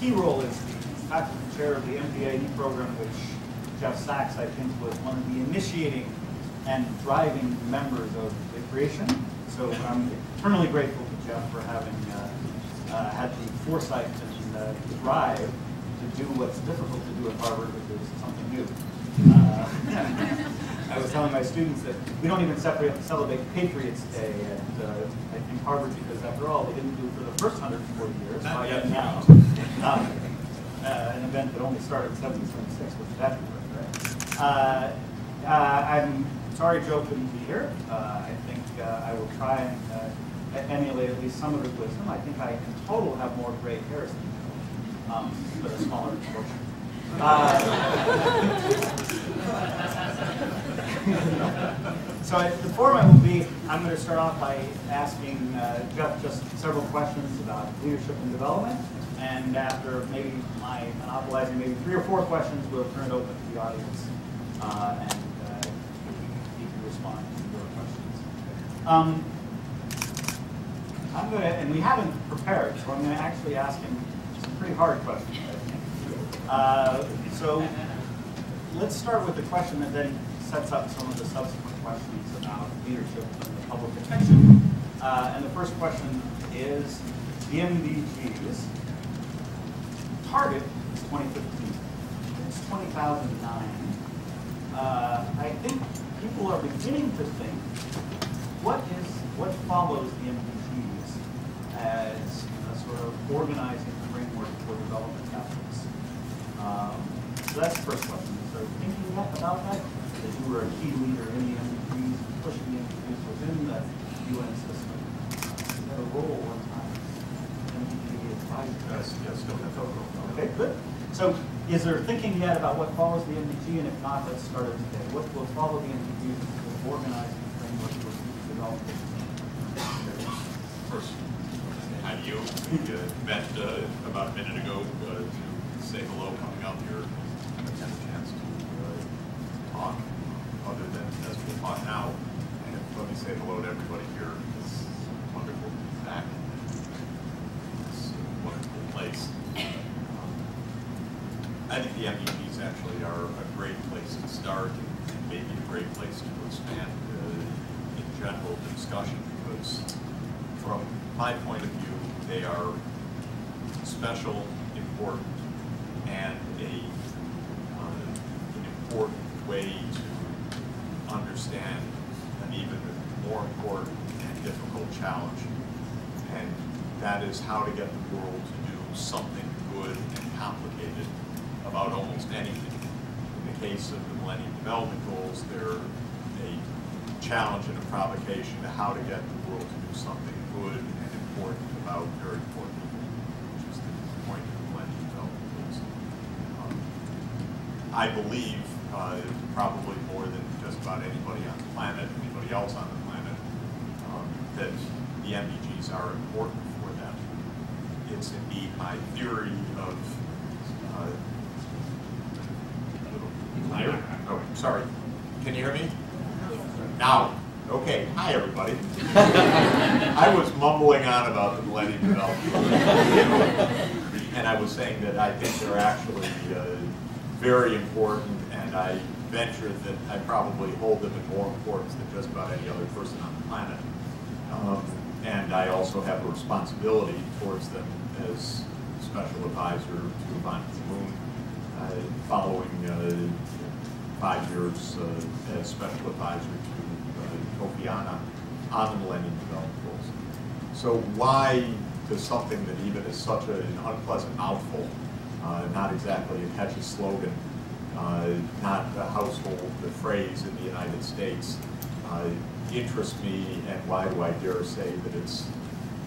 key role is the faculty chair of the MBA program, which Jeff Sachs, I think, was one of the initiating and driving members of the creation. So I'm eternally grateful to Jeff for having had the foresight and drive to do what's difficult to do at Harvard, which is something new. I was telling my students that we don't even celebrate Patriots Day at Harvard because, after all, they didn't do it for the first 140 years. Not yet now. An event that only started in 1776 was that right? I'm sorry Joe couldn't be here. I think I will try and emulate at least some of his wisdom. I think I in total have more gray hairs than Joe, but a smaller proportion. So the format will be, I'm going to start off by asking Jeff just several questions about leadership and development, and after maybe my monopolizing maybe 3 or 4 questions, we'll turn it open to the audience, and you can respond to your questions. I'm going to, and we haven't prepared, so I'm going to actually ask him some pretty hard questions, I think. So let's start with the question that then sets up some of the subsequent questions about leadership and the public attention. And the first question is, the MDGs target is 2015. It's 2009. I think people are beginning to think, what follows the MDGs as a sort of organizing framework for development efforts? So that's the first question. So thinking about that, that you were a key leader in the MDGs, pushing the MDGs within the UN system. You had a role one time. MDG advisor. Yes, still have a role. Okay, good. So is there thinking yet about what follows the MDG? And if not, let's start it today. What will follow the MDGs as an organizing framework for development? First, hi to you. We met about a minute ago to say hello coming out here. I had a chance to talk other than as we'll talk now. And let me say hello to everybody here. It's wonderful to be back in this wonderful place. I think the MDGs actually are a great place to start and maybe a great place to expand in general discussion, because from my point of view, they are special, important, and an important way to understand an even more important and difficult challenge. And that is how to get the world to do something good and complicated about almost anything. In the case of the Millennial Development Goals, they're a challenge and a provocation to how to get the world to do something good and important about very important people, which is the point of the Millennial Development Goals. I believe, probably more than just about anybody on the planet, anybody else on the planet, that the MDGs are important for them. It's indeed my theory of oh, sorry. Can you hear me? Now. Okay. Hi, everybody. I was mumbling on about the Millennial Development Goals, and I was saying that I think they're actually very important, and I venture that I probably hold them in more importance than just about any other person on the planet. And I also have a responsibility towards them as special advisor to Ban Ki-moon, following 5 years as special advisor to Kofi Annan on the Millennium Development Goals. So why does something that even is such an unpleasant mouthful, not exactly a catchy slogan, not a household phrase in the United States, interest me, and why do I dare say that it's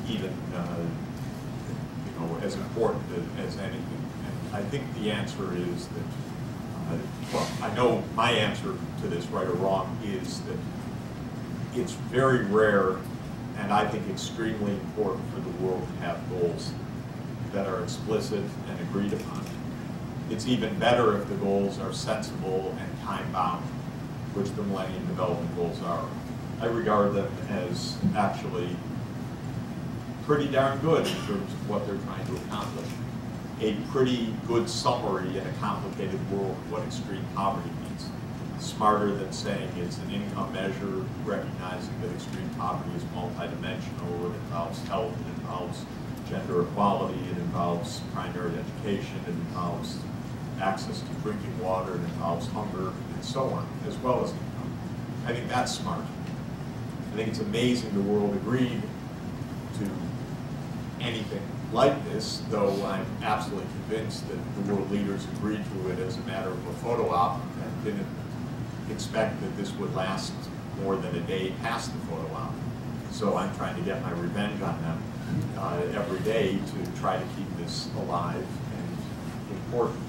even as important as anything? And I think the answer is that, well, I know my answer to this, right or wrong, is that it's very rare, and I think extremely important for the world to have goals that are explicit and agreed upon. It's even better if the goals are sensible and time-bound, which the Millennium Development Goals are. I regard them as actually pretty darn good in terms of what they're trying to accomplish. a pretty good summary in a complicated world of what extreme poverty means. Smarter than saying it's an income measure, recognizing that extreme poverty is multidimensional. It involves health, it involves gender equality, it involves primary education, it involves access to drinking water, it involves hunger, and so on, as well as income. I think that's smart. I think it's amazing the world agreed to anything like this, though I'm absolutely convinced that the world leaders agreed to it as a matter of a photo op and didn't expect that this would last more than a day past the photo op. So I'm trying to get my revenge on them every day to try to keep this alive and important.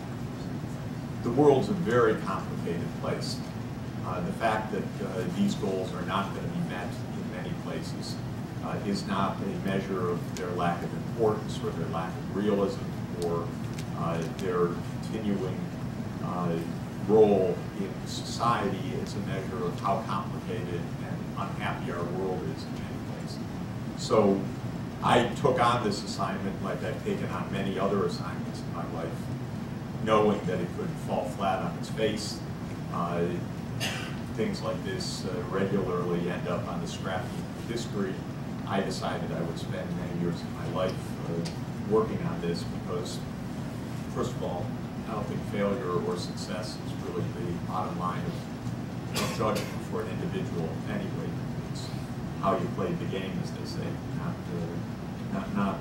The world's a very complicated place. The fact that these goals are not going to be met in many places is not a measure of their lack of importance or their lack of realism or their continuing role in society. It's a measure of how complicated and unhappy our world is in many ways. So I took on this assignment like I've taken on many other assignments in my life, knowing that it could fall flat on its face. Things like this regularly end up on the scrap heap of history. I decided I would spend many years of my life working on this because, first of all, I don't think failure or success is really the bottom line of judgment for an individual anyway. It's how you played the game, as they say, not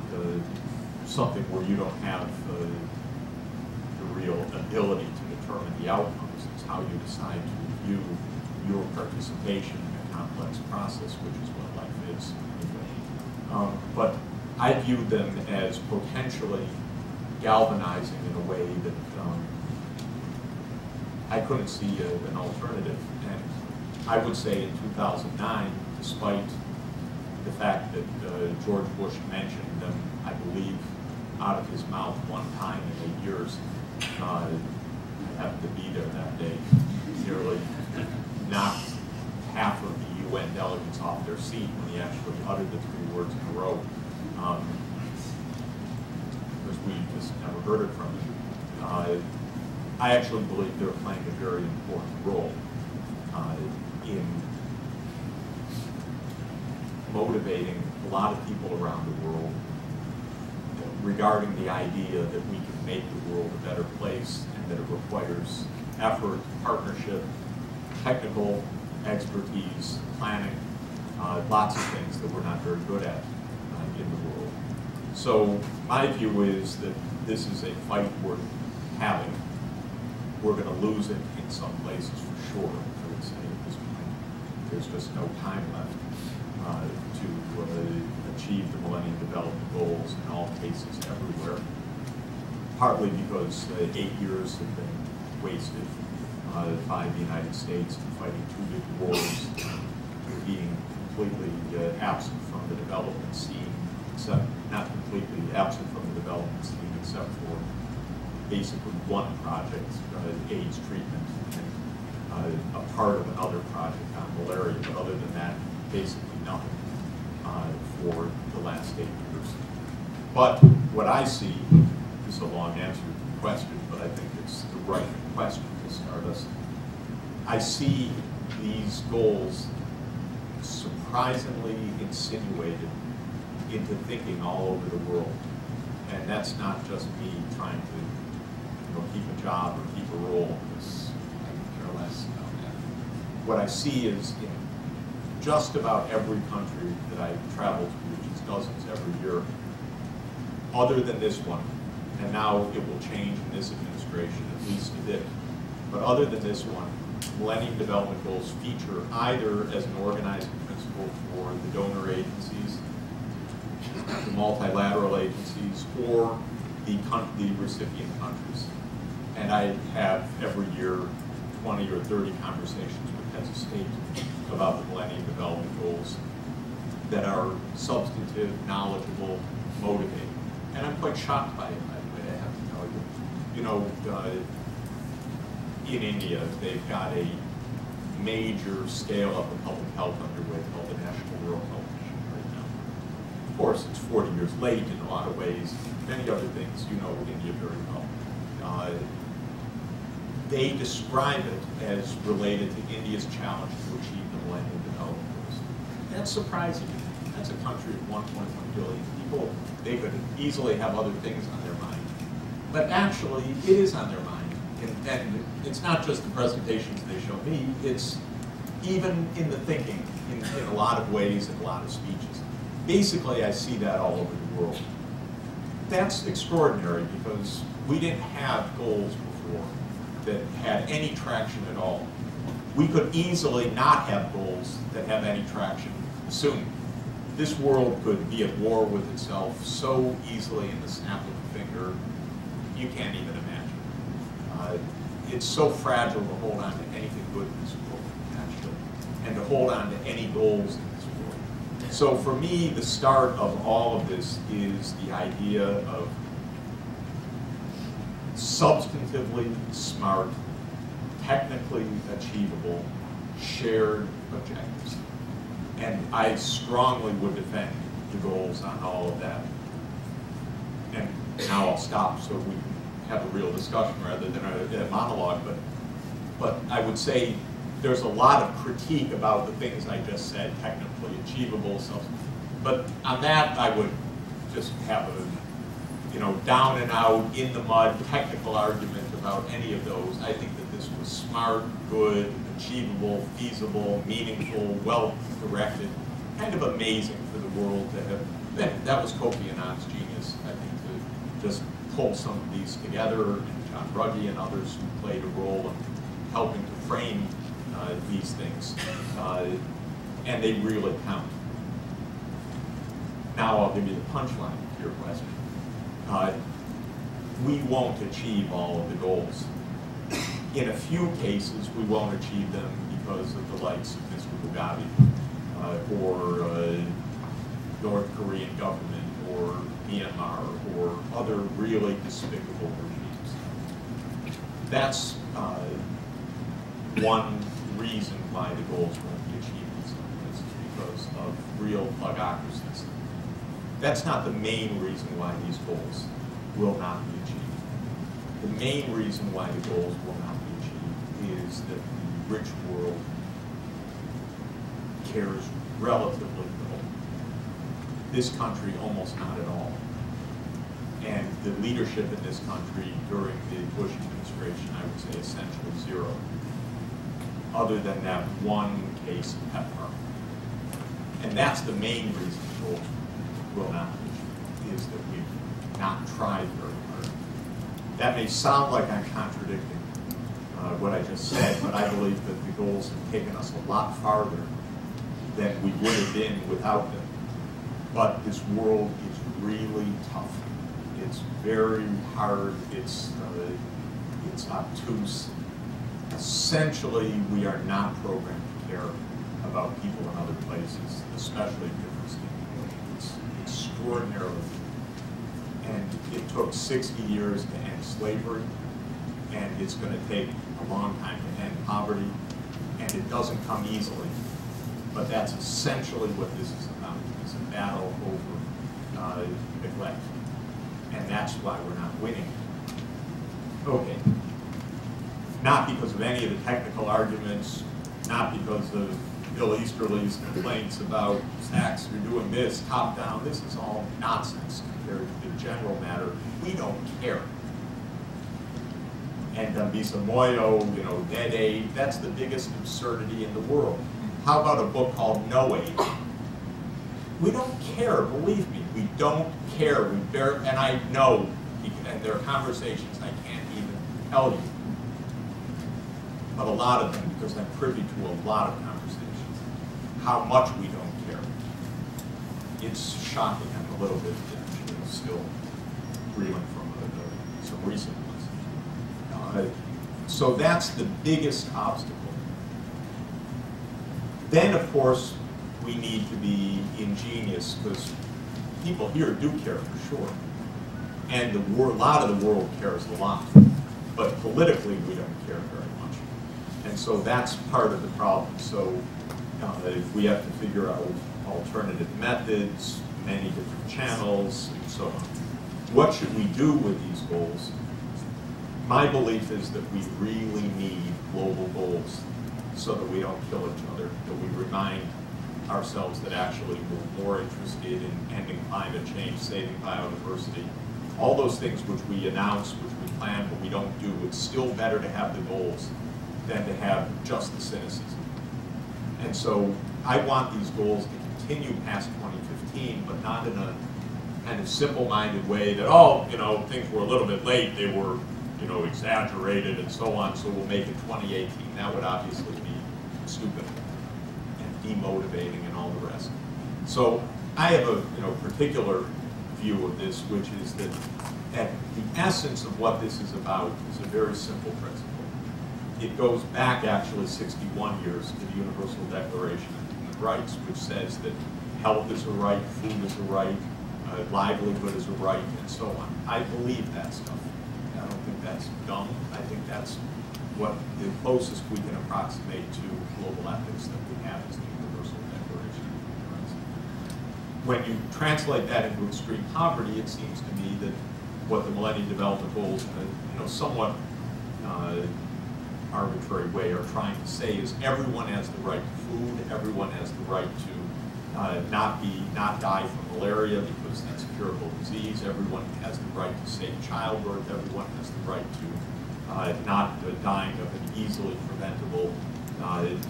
something where you don't have the real ability to determine the outcomes. It's how you decide to view your participation in a complex process, which is what life is. But I viewed them as potentially galvanizing in a way that I couldn't see an alternative. And I would say in 2009, despite the fact that George Bush mentioned them, I believe, out of his mouth one time in 8 years, I happened to be there that day, nearly knocked half of the UN delegates off their seat when he actually uttered the 3 words in a row. Because we just never heard it from him. I actually believe they're playing a very important role in motivating a lot of people around the world regarding the idea that we can make the world a better place and that it requires effort, partnership, technical expertise, planning, lots of things that we're not very good at in the world. So my view is that this is a fight worth having. We're going to lose it in some places for sure, I would say at this point. There's just no time left to achieve the Millennium Development Goals in all cases everywhere. Partly because 8 years have been wasted by the United States in fighting 2 big wars, being completely absent from the development scene, except not completely absent from the development scene, except for basically one project, AIDS treatment, and a part of another project on malaria, but other than that, basically nothing for the last 8 years. But what I see, this is a long answer to the question, but I think it's the right question to start us. I see these goals surprisingly insinuated into thinking all over the world. And that's not just me trying to keep a job or keep a role, because I could care less about that. What I see is in just about every country that I travel to, which is dozens every year, other than this one, and now it will change in this administration at least a bit, but other than this one, Millennium Development Goals feature either as an organizing principle for the donor agencies, the multilateral agencies, or the recipient countries. And I have every year 20 or 30 conversations with heads of state about the Millennium Development Goals that are substantive, knowledgeable, motivating. And I'm quite shocked by it, by the way, I have to tell you. You know, in India, they've got a major scale-up of public health underway called the National Rural Health Mission right now. course, it's 40 years late in a lot of ways. Many other things, you know India very well. They describe it as related to India's challenge to achieve the Millennial Development Goals. That's surprising. That's a country of 1.1 billion people. They could easily have other things on their mind. But actually, it is on their mind. And it's not just the presentations they show me, it's even in the thinking in a lot of ways, in a lot of speeches. Basically, I see that all over the world. That's extraordinary because we didn't have goals before that had any traction at all. We could easily not have goals that have any traction soon. This world could be at war with itself so easily in the snap of a finger, you can't even imagine. It's so fragile to hold on to anything good in this world, actually, and to hold on to any goals in this world. So for me, the start of all of this is the idea of substantively smart, technically achievable, shared objectives. And I strongly would defend the goals on all of that. And now I'll stop so we can have a real discussion rather than a monologue. But I would say there's a lot of critique about the things I just said, technically achievable, but on that I would just have a down and out, in the mud, technical argument about any of those. I think that this was smart, good, achievable, feasible, meaningful, well-directed, kind of amazing for the world to have. That was Kofi Annan's genius, I think, to just pull some of these together, and John Ruggie and others who played a role in helping to frame these things, and they really count. Now I'll give you the punchline to your question. We won't achieve all of the goals. In a few cases, we won't achieve them because of the likes of Mr. Mugabe, or North Korean government, or Myanmar, or other really despicable regimes. That's one reason why the goals won't be achieved in some places, because of real plugocracies. That's not the main reason why these goals will not be achieved. The main reason why the goals will not be achieved is that the rich world cares relatively little. This country, almost not at all. And the leadership in this country during the Bush administration, I would say essentially zero, other than that one case of PEPFAR. And that's the main reason goals will not be achieved, is that we've not tried very hard. That may sound like I'm contradicting what I just said, but I believe that the goals have taken us a lot farther than we would have been without them. But this world is really tough. It's very hard. It's obtuse. Essentially, we are not programmed to care about people in other places, especially different skin. It's extraordinarily. And it took 60 years to end slavery, and it's going to take a long time to end poverty, and it doesn't come easily. But that's essentially what this is about. It's a battle over neglect. And that's why we're not winning. Okay. Not because of any of the technical arguments, not because of Bill Easterly's complaints about Sachs, you're doing this, top down. This is all nonsense compared to the general matter. We don't care. And Dambisa Moyo, dead aid, that's the biggest absurdity in the world. How about a book called No Aid? We don't care, believe me. We don't care. And I know, and there are conversations I can't even tell you, but a lot of them, because I'm privy to a lot of conversations, how much we don't care. It's shocking. I'm a little bit still reeling from some recent ones. So that's the biggest obstacle. Then, of course, we need to be ingenious, because people here do care for sure. And a lot of the world cares a lot. But politically, we don't care very much. And so that's part of the problem. So we have to figure out alternative methods, many different channels, and so on. What should we do with these goals? My belief is that we really need global goals so that we don't kill each other, that we remind ourselves that actually we're more interested in ending climate change, saving biodiversity. All those things which we announce, which we plan, but we don't do, it's still better to have the goals than to have just the cynicism. And so I want these goals to continue past 2015, but not in a kind of simple-minded way that, oh, you know, things were a little bit late, they were, you know, exaggerated and so on, so we'll make it 2018. That would obviously be stupid and demotivating and all the rest. So I have a particular view of this, which is that at the essence of what this is about is a very simple principle. It goes back actually 61 years to the Universal Declaration of Human Rights, which says that health is a right, food is a right, livelihood is a right, and so on. I believe that stuff. I don't think that's dumb. I think that's what the closest we can approximate to global ethics that we have is the Universal Declaration of Human Rights. When you translate that into extreme poverty, it seems to me that what the Millennium Development Goals in a somewhat arbitrary way are trying to say is everyone has the right to food, everyone has the right to not die from malaria because that's a curable disease, everyone has the right to safe childbirth, everyone has the right to not dying of an easily preventable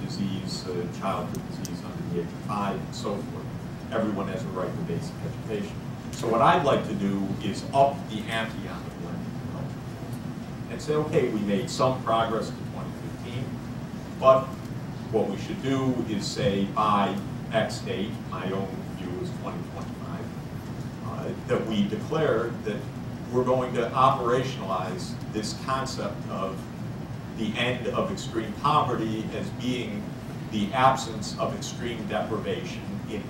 disease, childhood disease under the age of 5, and so forth. Everyone has a right to basic education. So what I'd like to do is up the ante on the Millennium Development Goals and say, okay, we made some progress to 2015, but what we should do is say by X date, my own view is 2025, that we declare that we're going to operationalize this concept of the end of extreme poverty as being the absence of extreme deprivation in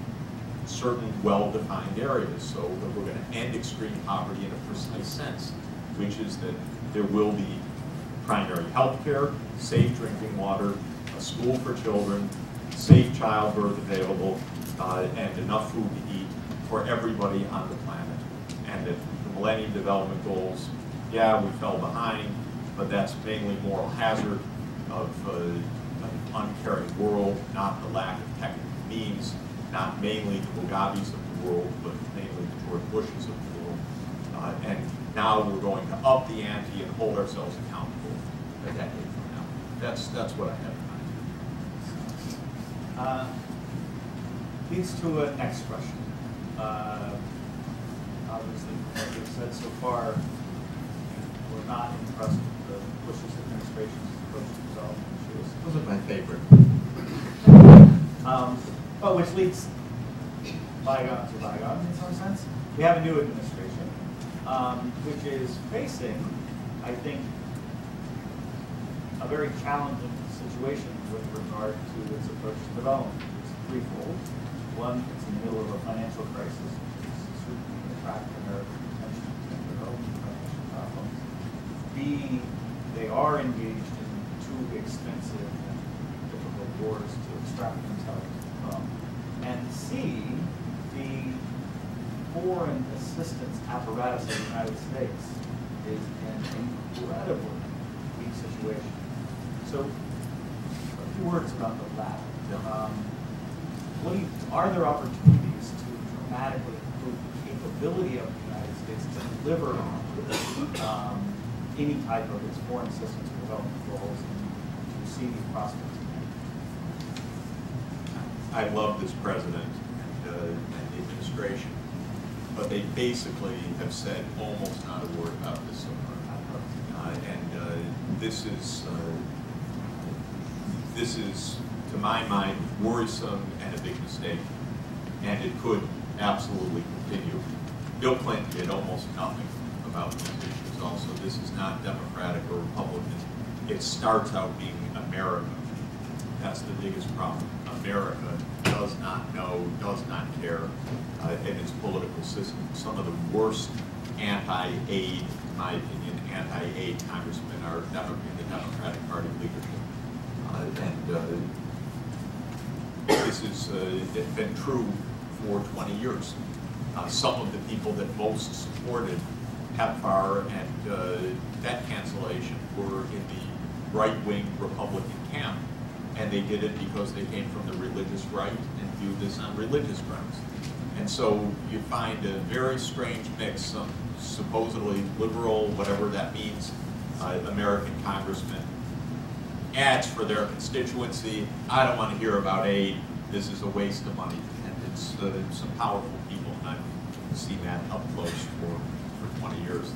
certain well-defined areas. So that we're going to end extreme poverty in a precise sense, which is that there will be primary health care, safe drinking water, a school for children, safe childbirth available, and enough food to eat for everybody on the planet. And that the Millennium Development Goals, yeah, we fell behind, but that's mainly moral hazard of an uncaring world, not the lack of technical means, not mainly the Mugabes of the world, but mainly the George Bushes of the world. And now we're going to up the ante and hold ourselves accountable a decade from now. That's what I have in mind. Leads to a next question. Obviously, what we've said so far, we're not impressed with the Bush's administration's approach to development issues. Those are my favorite. But which leads bygone to bygone in some sense. We have a new administration, which is facing, I think, a very challenging situation with regard to its approach to development. It's threefold. One, it's in the middle of a financial crisis, which is certainly attracting American attention to development financial problems. B, they are engaged in too expensive and difficult wars to extract themselves from. And C, the foreign assistance apparatus of the United States is in an incredibly weak situation. So, a few words about the latter. Are there opportunities to dramatically improve the capability of the United States to deliver any type of its foreign assistance development goals and to see these prospects? I love this president and the administration, but they basically have said almost not a word about this so far. This is, to my mind, worrisome and a big mistake, and it could absolutely continue. Bill Clinton did almost nothing about these issues also. This is not Democratic or Republican. It starts out being America. That's the biggest problem. America does not know, does not care in its political system. Some of the worst anti-aid, in my opinion, anti-aid congressmen are in the Democratic Party leadership. And this has been true for 20 years. Some of the people that most supported PEPFAR and debt cancellation were in the right-wing Republican camp, and they did it because they came from the religious right and viewed this on religious grounds. And so you find a very strange mix, some supposedly liberal, whatever that means, American congressmen, ads for their constituency. I don't want to hear about aid. This is a waste of money. And it's some powerful people, and I've seen that up close for 20 years.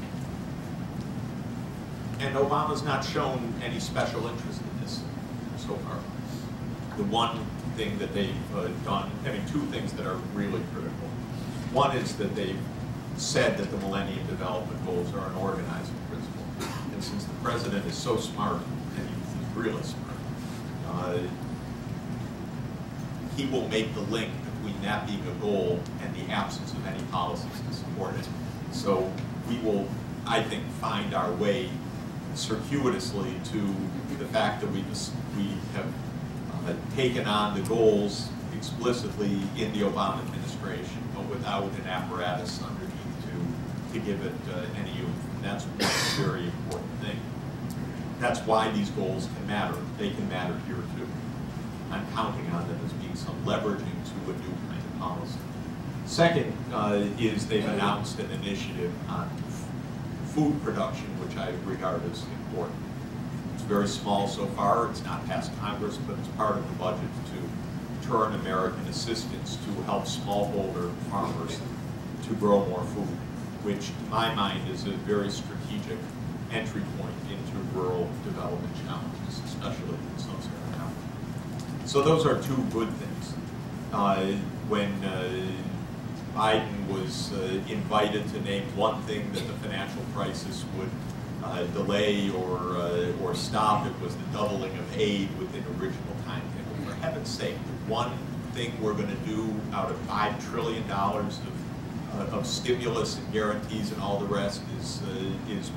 And Obama's not shown any special interest in this so far. The one thing that they've done, I mean, two things that are really critical. One is that they've said that the Millennium Development Goals are an organizing principle. And since the president is so smart, and he's really smart, he will make the link between that being a goal and the absence of any policies to support it. So we will, I think, find our way circuitously to the fact that we have taken on the goals explicitly in the Obama administration, but without an apparatus underneath to give it any oomph. And that's one very important thing. That's why these goals can matter. They can matter here too. I'm counting on them as being some leveraging to a new kind of policy. Second is they've announced an initiative on food production, which I regard as important. It's very small so far. It's not passed Congress, but it's part of the budget to turn American assistance to help smallholder farmers to grow more food, which to my mind is a very strategic entry point into rural development challenges, especially in sub-Saharan Africa. So those are two good things. When Biden was invited to name one thing that the financial crisis would delay or stop, it was the doubling of aid within original timetable. For heaven's sake, the one thing we're going to do out of $5 trillion of stimulus and guarantees and all the rest is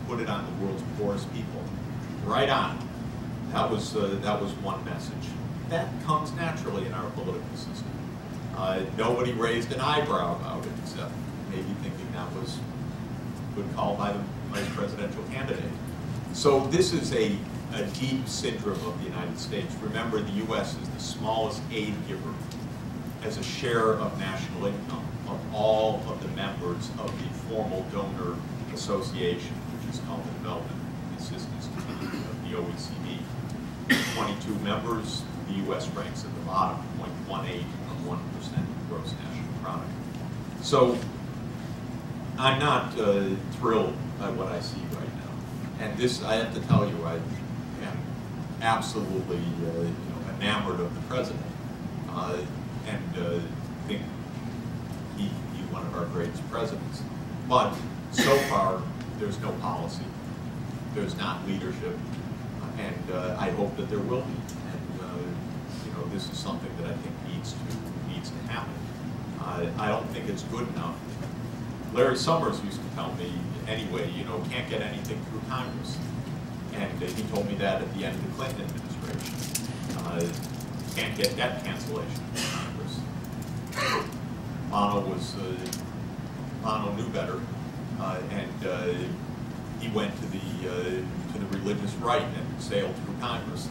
put it on the world's poorest people. Right on. That was one message. That comes naturally in our political system. Nobody raised an eyebrow about it, except maybe thinking that was a good call by the vice presidential candidate. So this is a deep syndrome of the United States. Remember, the U.S. is the smallest aid giver as a share of national income of all of the members of the formal donor association, which is called the Development Assistance Committee of the OECD. 22 members, the U.S. ranks at the bottom, 0.18 of 1% of gross national product. So I'm not thrilled by what I see right now. And this, I have to tell you, I am absolutely enamored of the president and think he's one of our greatest presidents. But so far, there's no policy. There's not leadership. And I hope that there will be. And this is something that I think needs to happen. I don't think it's good enough. Larry Summers used to tell me, anyway, can't get anything through Congress. And he told me that at the end of the Clinton administration. Can't get debt cancellation through Congress. Bono knew better, and he went to the religious right and sailed through Congress.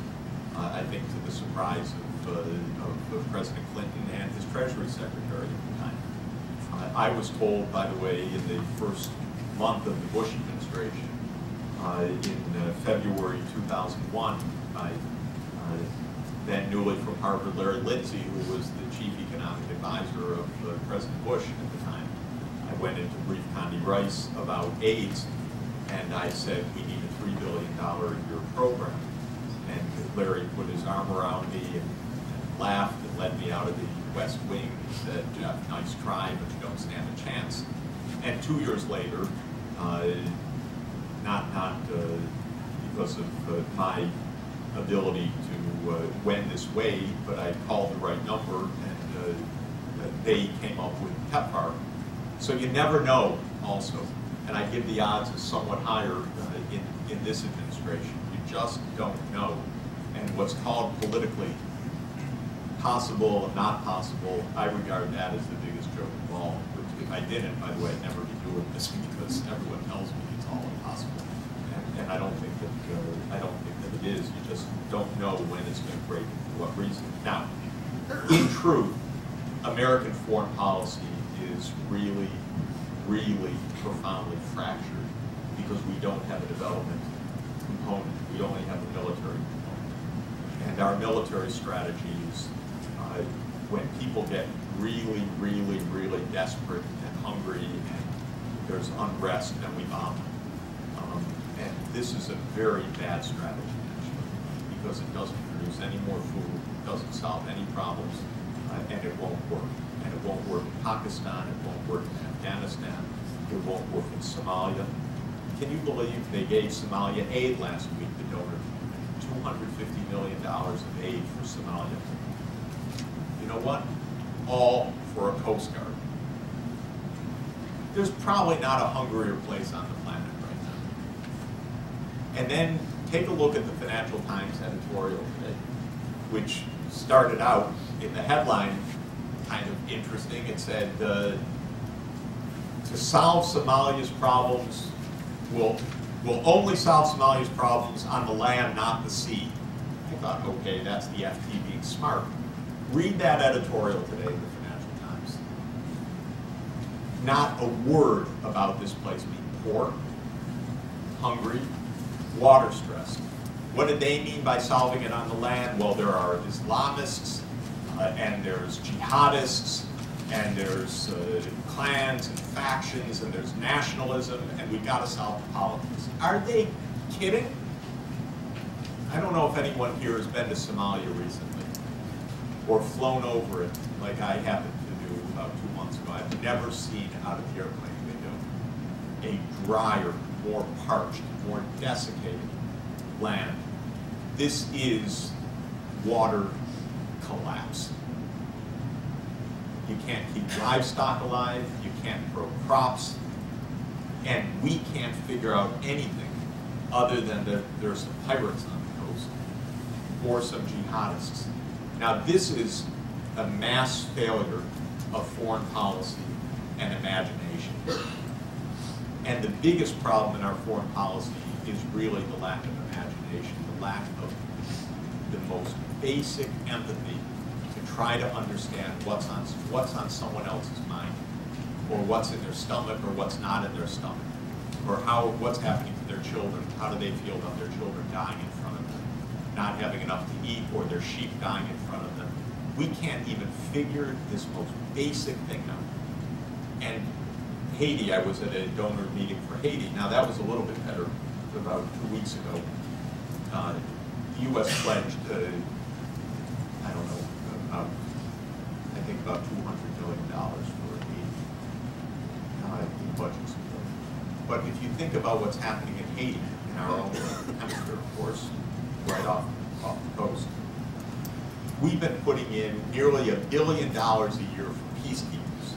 I think to the surprise of President Clinton and his Treasury Secretary at the time. I was told, by the way, in the first month of the Bush administration, in February 2001, by then newly from Harvard Larry Lindsey, who was the chief economic advisor of President Bush at the time. I went in to brief Condi Rice about AIDS, and I said, we need a $3 billion a year program. And Larry put his arm around me and laughed and led me out of the West Wing and said, Jeff, nice try, but you don't stand a chance. And 2 years later, not because of my ability to win this way, but I called the right number, and they came up with PEPFAR. So you never know, also, and I give the odds as somewhat higher in this administration. You just don't know. And what's called politically possible and not possible, I regard that as the biggest joke of all. Which, if I didn't, by the way, I'd never be doing this because everyone tells me it's all impossible. And I don't think that it is. You just don't know when it's going to break and for what reason. Now, in truth, American foreign policy is really, really profoundly fractured because we don't have a development component. We only have a military component. And our military strategies, when people get really, really, really desperate and hungry and there's unrest, then we bomb them. And this is a very bad strategy, actually, because it doesn't produce any more food, it doesn't solve any problems, and it won't work. And it won't work in Pakistan, it won't work in Afghanistan, it won't work in Somalia. Can you believe they gave Somalia aid last week, the donor community, $250 million of aid for Somalia? You know what? All for a Coast Guard. There's probably not a hungrier place on the planet right now. And then take a look at the Financial Times editorial today, which started out in the headline kind of interesting. It said, to solve Somalia's problems, we'll only solve Somalia's problems on the land, not the sea. I thought, okay, that's the FT being smart. Read that editorial today in the Financial Times. Not a word about this place being poor, hungry, water stressed. What did they mean by solving it on the land? Well, there are Islamists, and there's jihadists, and there's clans and factions, and there's nationalism, and we've got to solve the politics. Are they kidding? I don't know if anyone here has been to Somalia recently or flown over it like I happened to do about 2 months ago. I've never seen out of the airplane window a drier, more parched, more desiccated land. This is water collapse. You can't keep livestock alive, you can't grow crops, and we can't figure out anything other than that there's some pirates on the coast or some jihadists. Now this is a mass failure of foreign policy and imagination. And the biggest problem in our foreign policy is really the lack of imagination, the lack of the most basic empathy to try to understand what's on someone else's mind, or what's in their stomach, or what's not in their stomach, or what's happening to their children. How do they feel about their children dying in front of them, not having enough to eat, or their sheep dying in front of them? We can't even figure this most basic thing out. And Haiti, I was at a donor meeting for Haiti. Now that was a little bit better. About 2 weeks ago, the U.S. pledged, I don't know, I think about $200 million for Haiti in budget support. But if you think about what's happening in Haiti, in our own hemisphere, of course, right off the coast, we've been putting in nearly $1 billion a year for peacekeepers.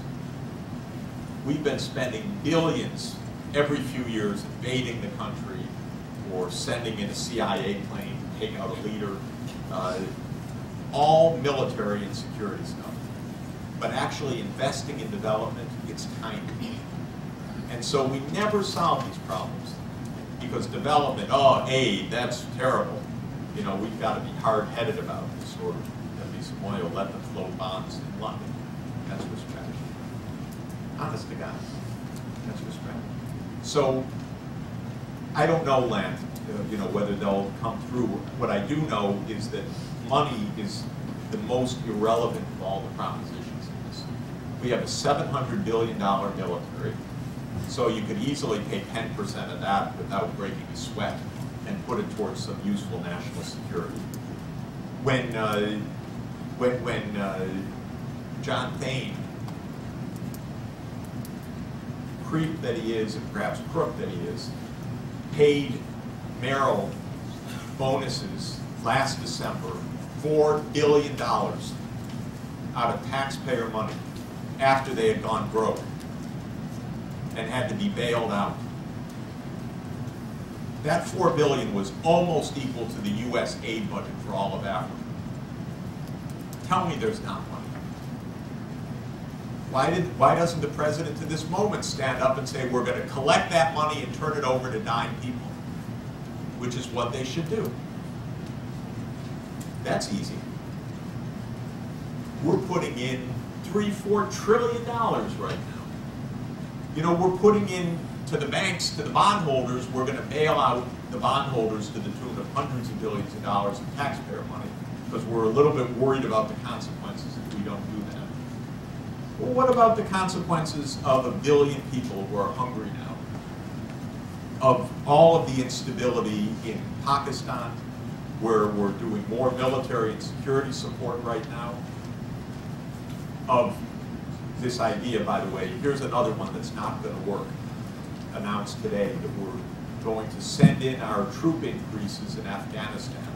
We've been spending billions every few years invading the country or sending in a CIA plane to take out a leader, all military and security stuff. But actually investing in development, it's tiny. And so we never solve these problems because development, aid, that's terrible. You know, we've got to be hard-headed about this, or there'll be some oil, let them float bonds in London. That's your strategy. Honest to God, that's your strategy. So, I don't know, Land, you know, whether they'll come through. What I do know is that money is the most irrelevant of all the propositions in this. We have a $700 billion military, so you could easily pay 10% of that without breaking a sweat and put it towards some useful national security. When John Thane, creep that he is, and perhaps crook that he is, paid Merrill bonuses last December, $4 billion out of taxpayer money after they had gone broke and had to be bailed out. That $4 billion was almost equal to the U.S. aid budget for all of Africa. Tell me there's not money. Why doesn't the president to this moment stand up and say, we're going to collect that money and turn it over to dying people? Which is what they should do. That's easy. We're putting in $3-4 trillion right now. You know, we're putting in to the banks, to the bondholders, we're going to bail out the bondholders to the tune of hundreds of billions of dollars of taxpayer money because we're a little bit worried about the consequences if we don't do that. Well, what about the consequences of 1 billion people who are hungry now? Of all of the instability in Pakistan, where we're doing more military and security support right now? Of this idea, by the way, here's another one that's not going to work, announced today, that we're going to send in our troop increases in Afghanistan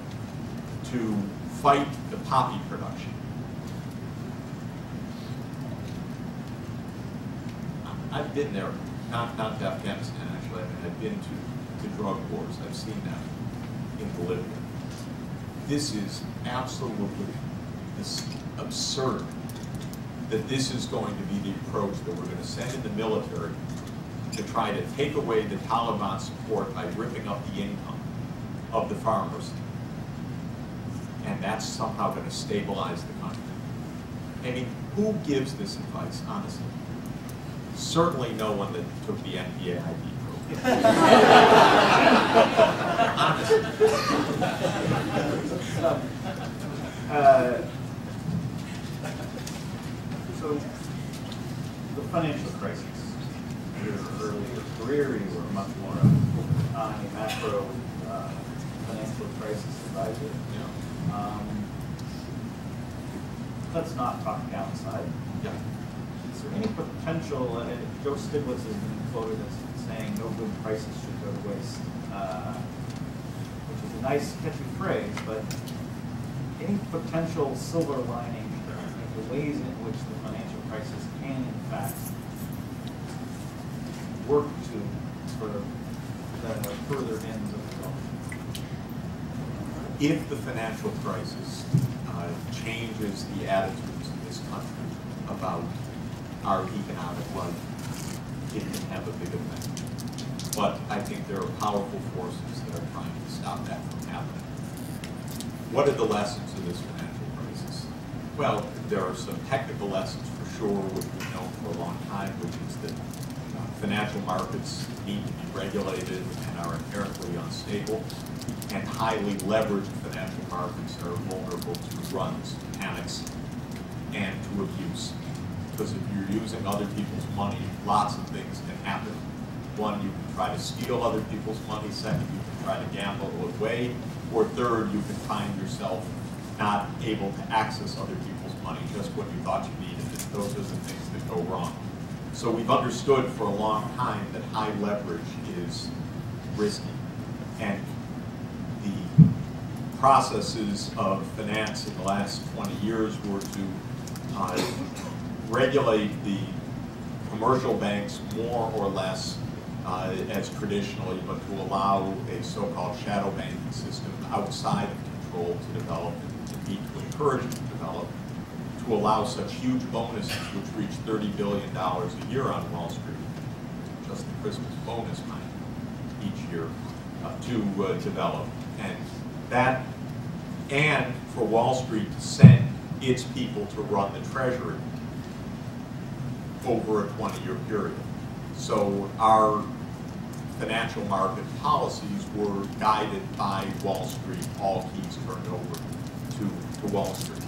to fight the poppy production. I've been there, not to Afghanistan actually, I've been to drug wars, I've seen that in Bolivia. This is absolutely absurd that this is going to be the approach that we're going to send in the military to try to take away the Taliban support by ripping up the income of the farmers. And that's somehow going to stabilize the country. I mean, who gives this advice, honestly? Certainly no one that took the NPAID program. Honestly. So, the financial crisis. In your earlier career, you were much more on a macro financial crisis advisor. Yeah. Let's not talk downside. Yeah. Is there any potential, Joe Stiglitz has been quoted as saying no good crisis should go to waste, which is a nice catchy phrase, but any potential silver lining in the ways in which the financial crisis can in fact work to sort of the further ends of the goal? If the financial crisis changes the attitudes in this country about our economic life, it can have a big effect. But I think there are powerful forces that are trying to stop that from happening. What are the lessons of this financial crisis? Well, there are some technical lessons for sure, which we've known for a long time, which is that financial markets need to be regulated and are inherently unstable, and highly leveraged financial markets are vulnerable to runs, panics, and to abuse. Because if you're using other people's money, lots of things can happen. One, you can try to steal other people's money. Second, you can try to gamble it away. Or third, you can find yourself not able to access other people's money just when you thought you needed it. Those are the things that go wrong. So we've understood for a long time that high leverage is risky. And the processes of finance in the last 20 years were to regulate the commercial banks more or less as traditionally, but to allow a so-called shadow banking system outside of control to develop and indeed to encourage it to develop, to allow such huge bonuses, which reach $30 billion a year on Wall Street, just the Christmas bonus money each year, to develop. And that, and for Wall Street to send its people to run the Treasury over a 20-year period. So our financial market policies were guided by Wall Street, all keys turned over to Wall Street.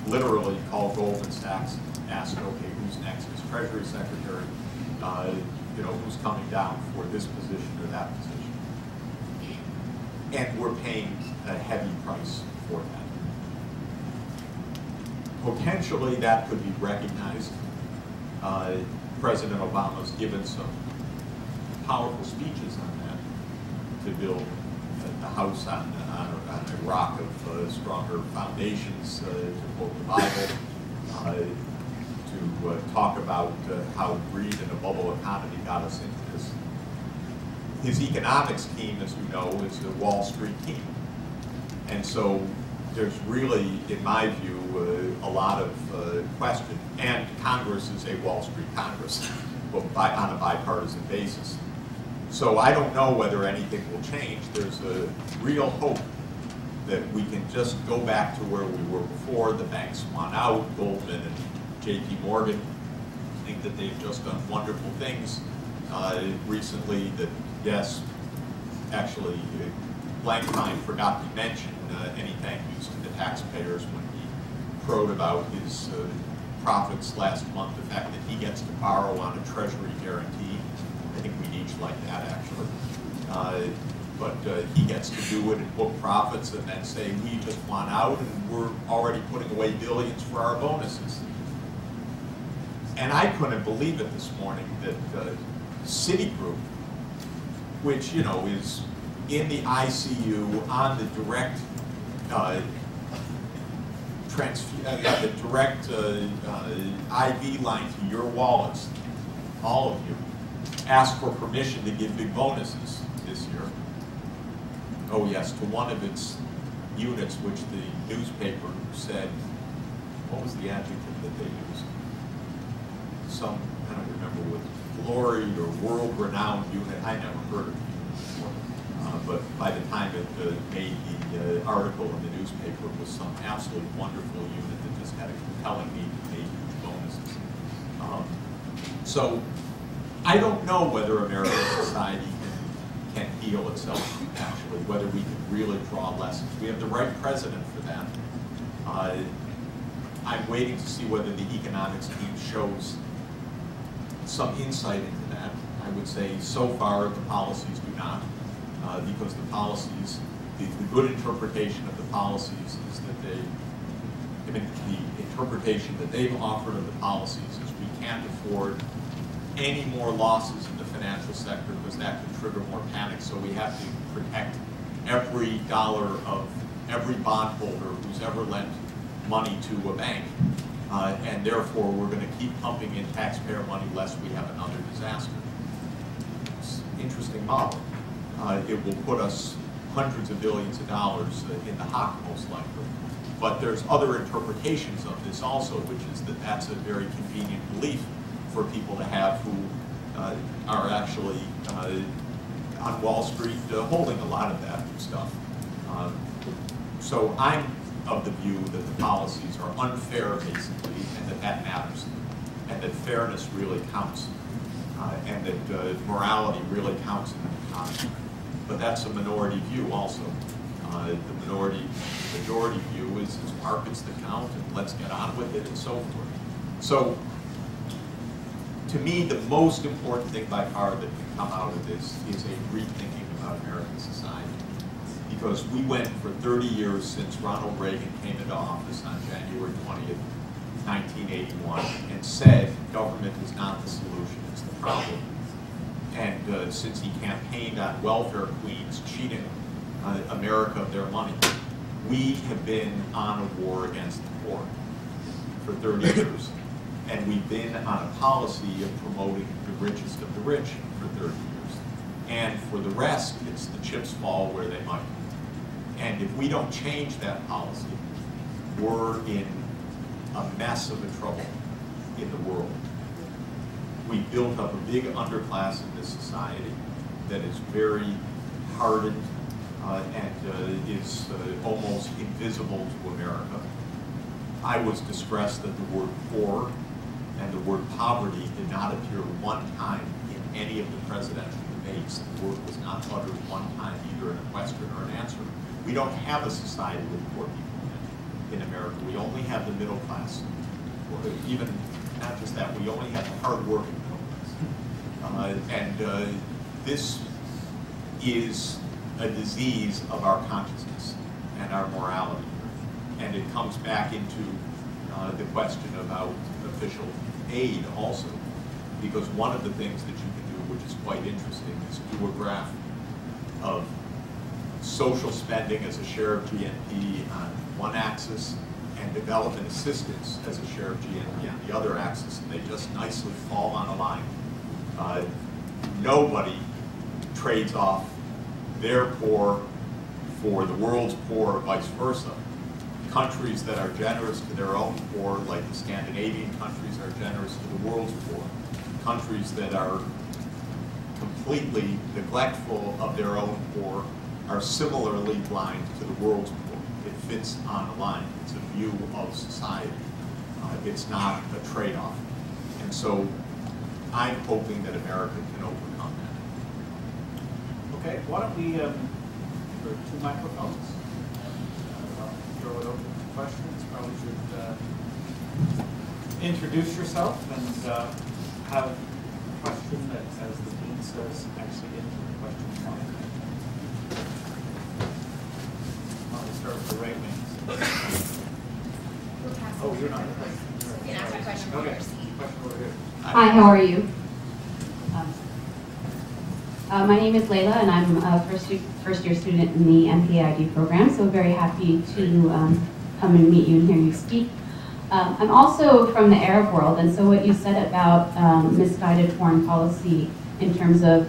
Literally called Goldman Sachs and asked, okay, who's next as Treasury Secretary? Who's coming down for this position or that position? And we're paying a heavy price for that. Potentially that could be recognized. President Obama's given some powerful speeches on that to build the house on a rock of stronger foundations, to quote the Bible, to talk about how greed and a bubble economy got us into this. His economics team, as you know, is the Wall Street team. And so there's really, in my view, a lot of question. And Congress is a Wall Street Congress, but on a bipartisan basis. So I don't know whether anything will change. There's a real hope that we can just go back to where we were before. The banks won out. Goldman and J.P. Morgan think that they've just done wonderful things recently. That, yes, actually, Blankfein forgot to mention any thank yous to the taxpayers when he crowed about his profits last month, the fact that he gets to borrow on a Treasury guarantee. I think we'd each like that, actually. But he gets to do it and book profits and then say, we just won out and we're already putting away billions for our bonuses. And I couldn't believe it this morning that Citigroup, which, you know, is in the ICU on the direct IV line to your wallets, all of you, asked for permission to give big bonuses this year. Oh yes, to one of its units, which the newspaper said, what was the adjective that they used? Some, I don't remember, with gloried or world-renowned unit. I never heard of it before. But by the time it made the article in the newspaper, it was some absolutely wonderful unit that just had a compelling need to pay huge bonuses. So I don't know whether American society can heal itself, actually, whether we can really draw lessons. We have the right president for that. I'm waiting to see whether the economics team shows some insight into that. I would say so far the policies do not, because the policies, the good interpretation of the policies is that they, I mean, the interpretation that they've offered of the policies is we can't afford any more losses in the financial sector because that could trigger more panic, so we have to protect every dollar of every bondholder who's ever lent money to a bank, and therefore we're going to keep pumping in taxpayer money lest we have another disaster. It's an interesting model. It will put us hundreds of billions of dollars in the hot, most likely. But there's other interpretations of this also, which is that that's a very convenient belief for people to have who are actually on Wall Street holding a lot of that stuff. So I'm of the view that the policies are unfair, basically, and that that matters, and that fairness really counts, and that morality really counts in an economy. But that's a minority view also. The majority view is it's markets that count, and let's get on with it, and so forth. So, to me, the most important thing by far that can come out of this is a rethinking about American society. Because we went for 30 years since Ronald Reagan came into office on January 20th, 1981, and said government is not the solution, it's the problem. And since he campaigned on welfare queens cheating America of their money, we have been on a war against the poor for 30 years. And we've been on a policy of promoting the richest of the rich for 30 years. And for the rest, it's the chips fall where they might. And if we don't change that policy, we're in a mess of a trouble in the world. We built up a big underclass in this society that is very hardened and is almost invisible to America. I was distressed that the word poor and the word poverty did not appear one time in any of the presidential debates. The word was not uttered one time, either in a question or an answer. We don't have a society with poor people in America. We only have the middle class. Or even, not just that, we only have the hard-working middle class. This is a disease of our consciousness and our morality. And it comes back into the question about official aid also, because one of the things that you can do, which is quite interesting, is do a graph of social spending as a share of GNP on one axis and development assistance as a share of GNP on the other axis, and they just nicely fall on a line. Nobody trades off their poor for the world's poor or vice versa. countries that are generous to their own poor, like the Scandinavian countries, are generous to the world's poor. Countries that are completely neglectful of their own poor are similarly blind to the world's poor. It fits on a line. It's a view of society. It's not a trade-off. And so I'm hoping that America can overcome that. Okay, why don't we, there are 2 microphones. I'll throw it open to questions. Probably should introduce yourself and have a question that, as the dean says, actually into the question line. I'll start with the right wing. Oh, you're not. You can ask my question Okay. first. Question over here. Hi, how are you? My name is Layla, and I'm a first year student in the MPAID program, so very happy to come and meet you and hear you speak. I'm also from the Arab world, and so what you said about misguided foreign policy in terms of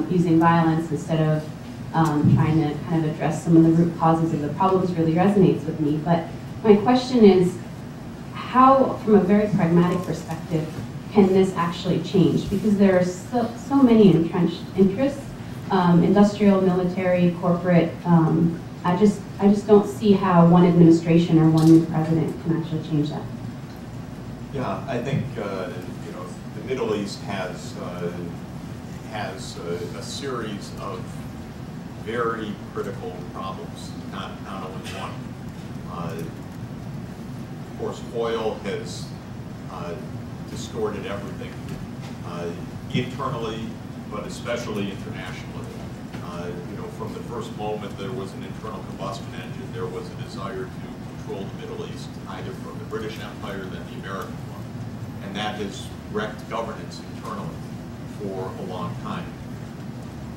using violence instead of trying to kind of address some of the root causes of the problems really resonates with me. But my question is, how, from a very pragmatic perspective, can this actually change? Because there are so many entrenched interests, industrial, military, corporate. I just don't see how one administration or one new president can actually change that. Yeah, I think you know, the Middle East has a series of very critical problems, not only one. Of course, oil has distorted everything, internally, but especially internationally. You know, from the first moment there was an internal combustion engine, there was a desire to control the Middle East, either from the British Empire than the American one. And that has wrecked governance internally for a long time.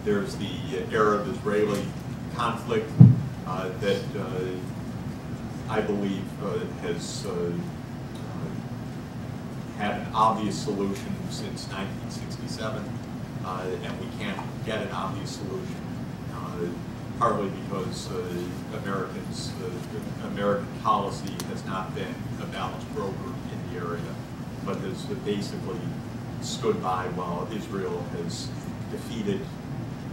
There's the Arab-Israeli conflict that I believe has had an obvious solution since 1967, and we can't get an obvious solution, partly because American policy has not been a balanced broker in the area, but has basically stood by while Israel has defeated,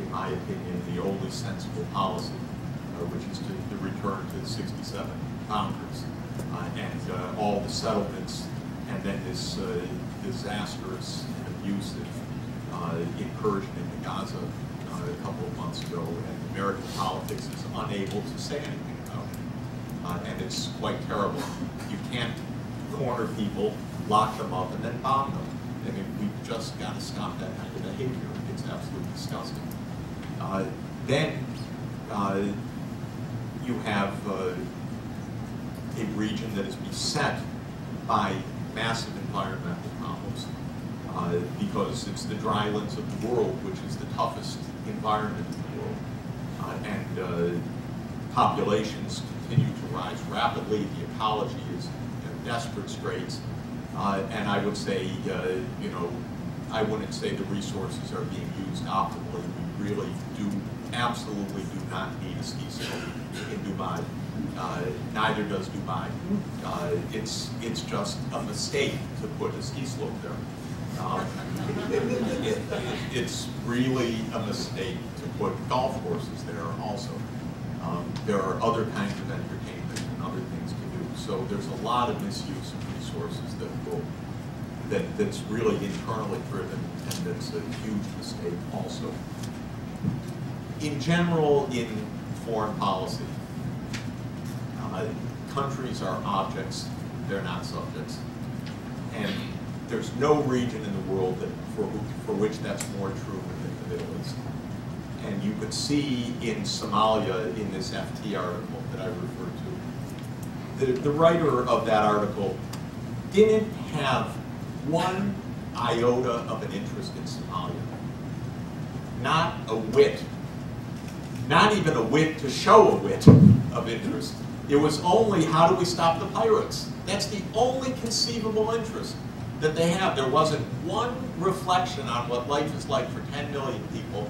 in my opinion, the only sensible policy, which is to return to the 67 boundaries, and all the settlements, and then this disastrous and abusive incursion into Gaza a couple of months ago, and American politics is unable to say anything about it. And it's quite terrible. You can't corner people, lock them up, and then bomb them. I mean, we've just got to stop that kind of behavior. It's absolutely disgusting. Then you have a region that is beset by massive environmental problems because it's the drylands of the world, which is the toughest environment in the world. And populations continue to rise rapidly. The ecology is in desperate straits. And I would say, you know, I wouldn't say the resources are being used optimally. We really absolutely do not need a ski slope in Dubai. Neither does Dubai. It's just a mistake to put a ski slope there. It's really a mistake to put golf courses there also. There are other kinds of entertainment and other things to do. So there's a lot of misuse of resources that's really internally driven, and that's a huge mistake also. In general, in foreign policy, countries are objects, they're not subjects. And there's no region in the world for which that's more true than the Middle East. And you could see in Somalia, in this FT article that I referred to, the writer of that article didn't have one iota of an interest in Somalia. Not a whit. Not even a whit to show a whit of interest. It was only, how do we stop the pirates? That's the only conceivable interest that they have. There wasn't one reflection on what life is like for 10 million people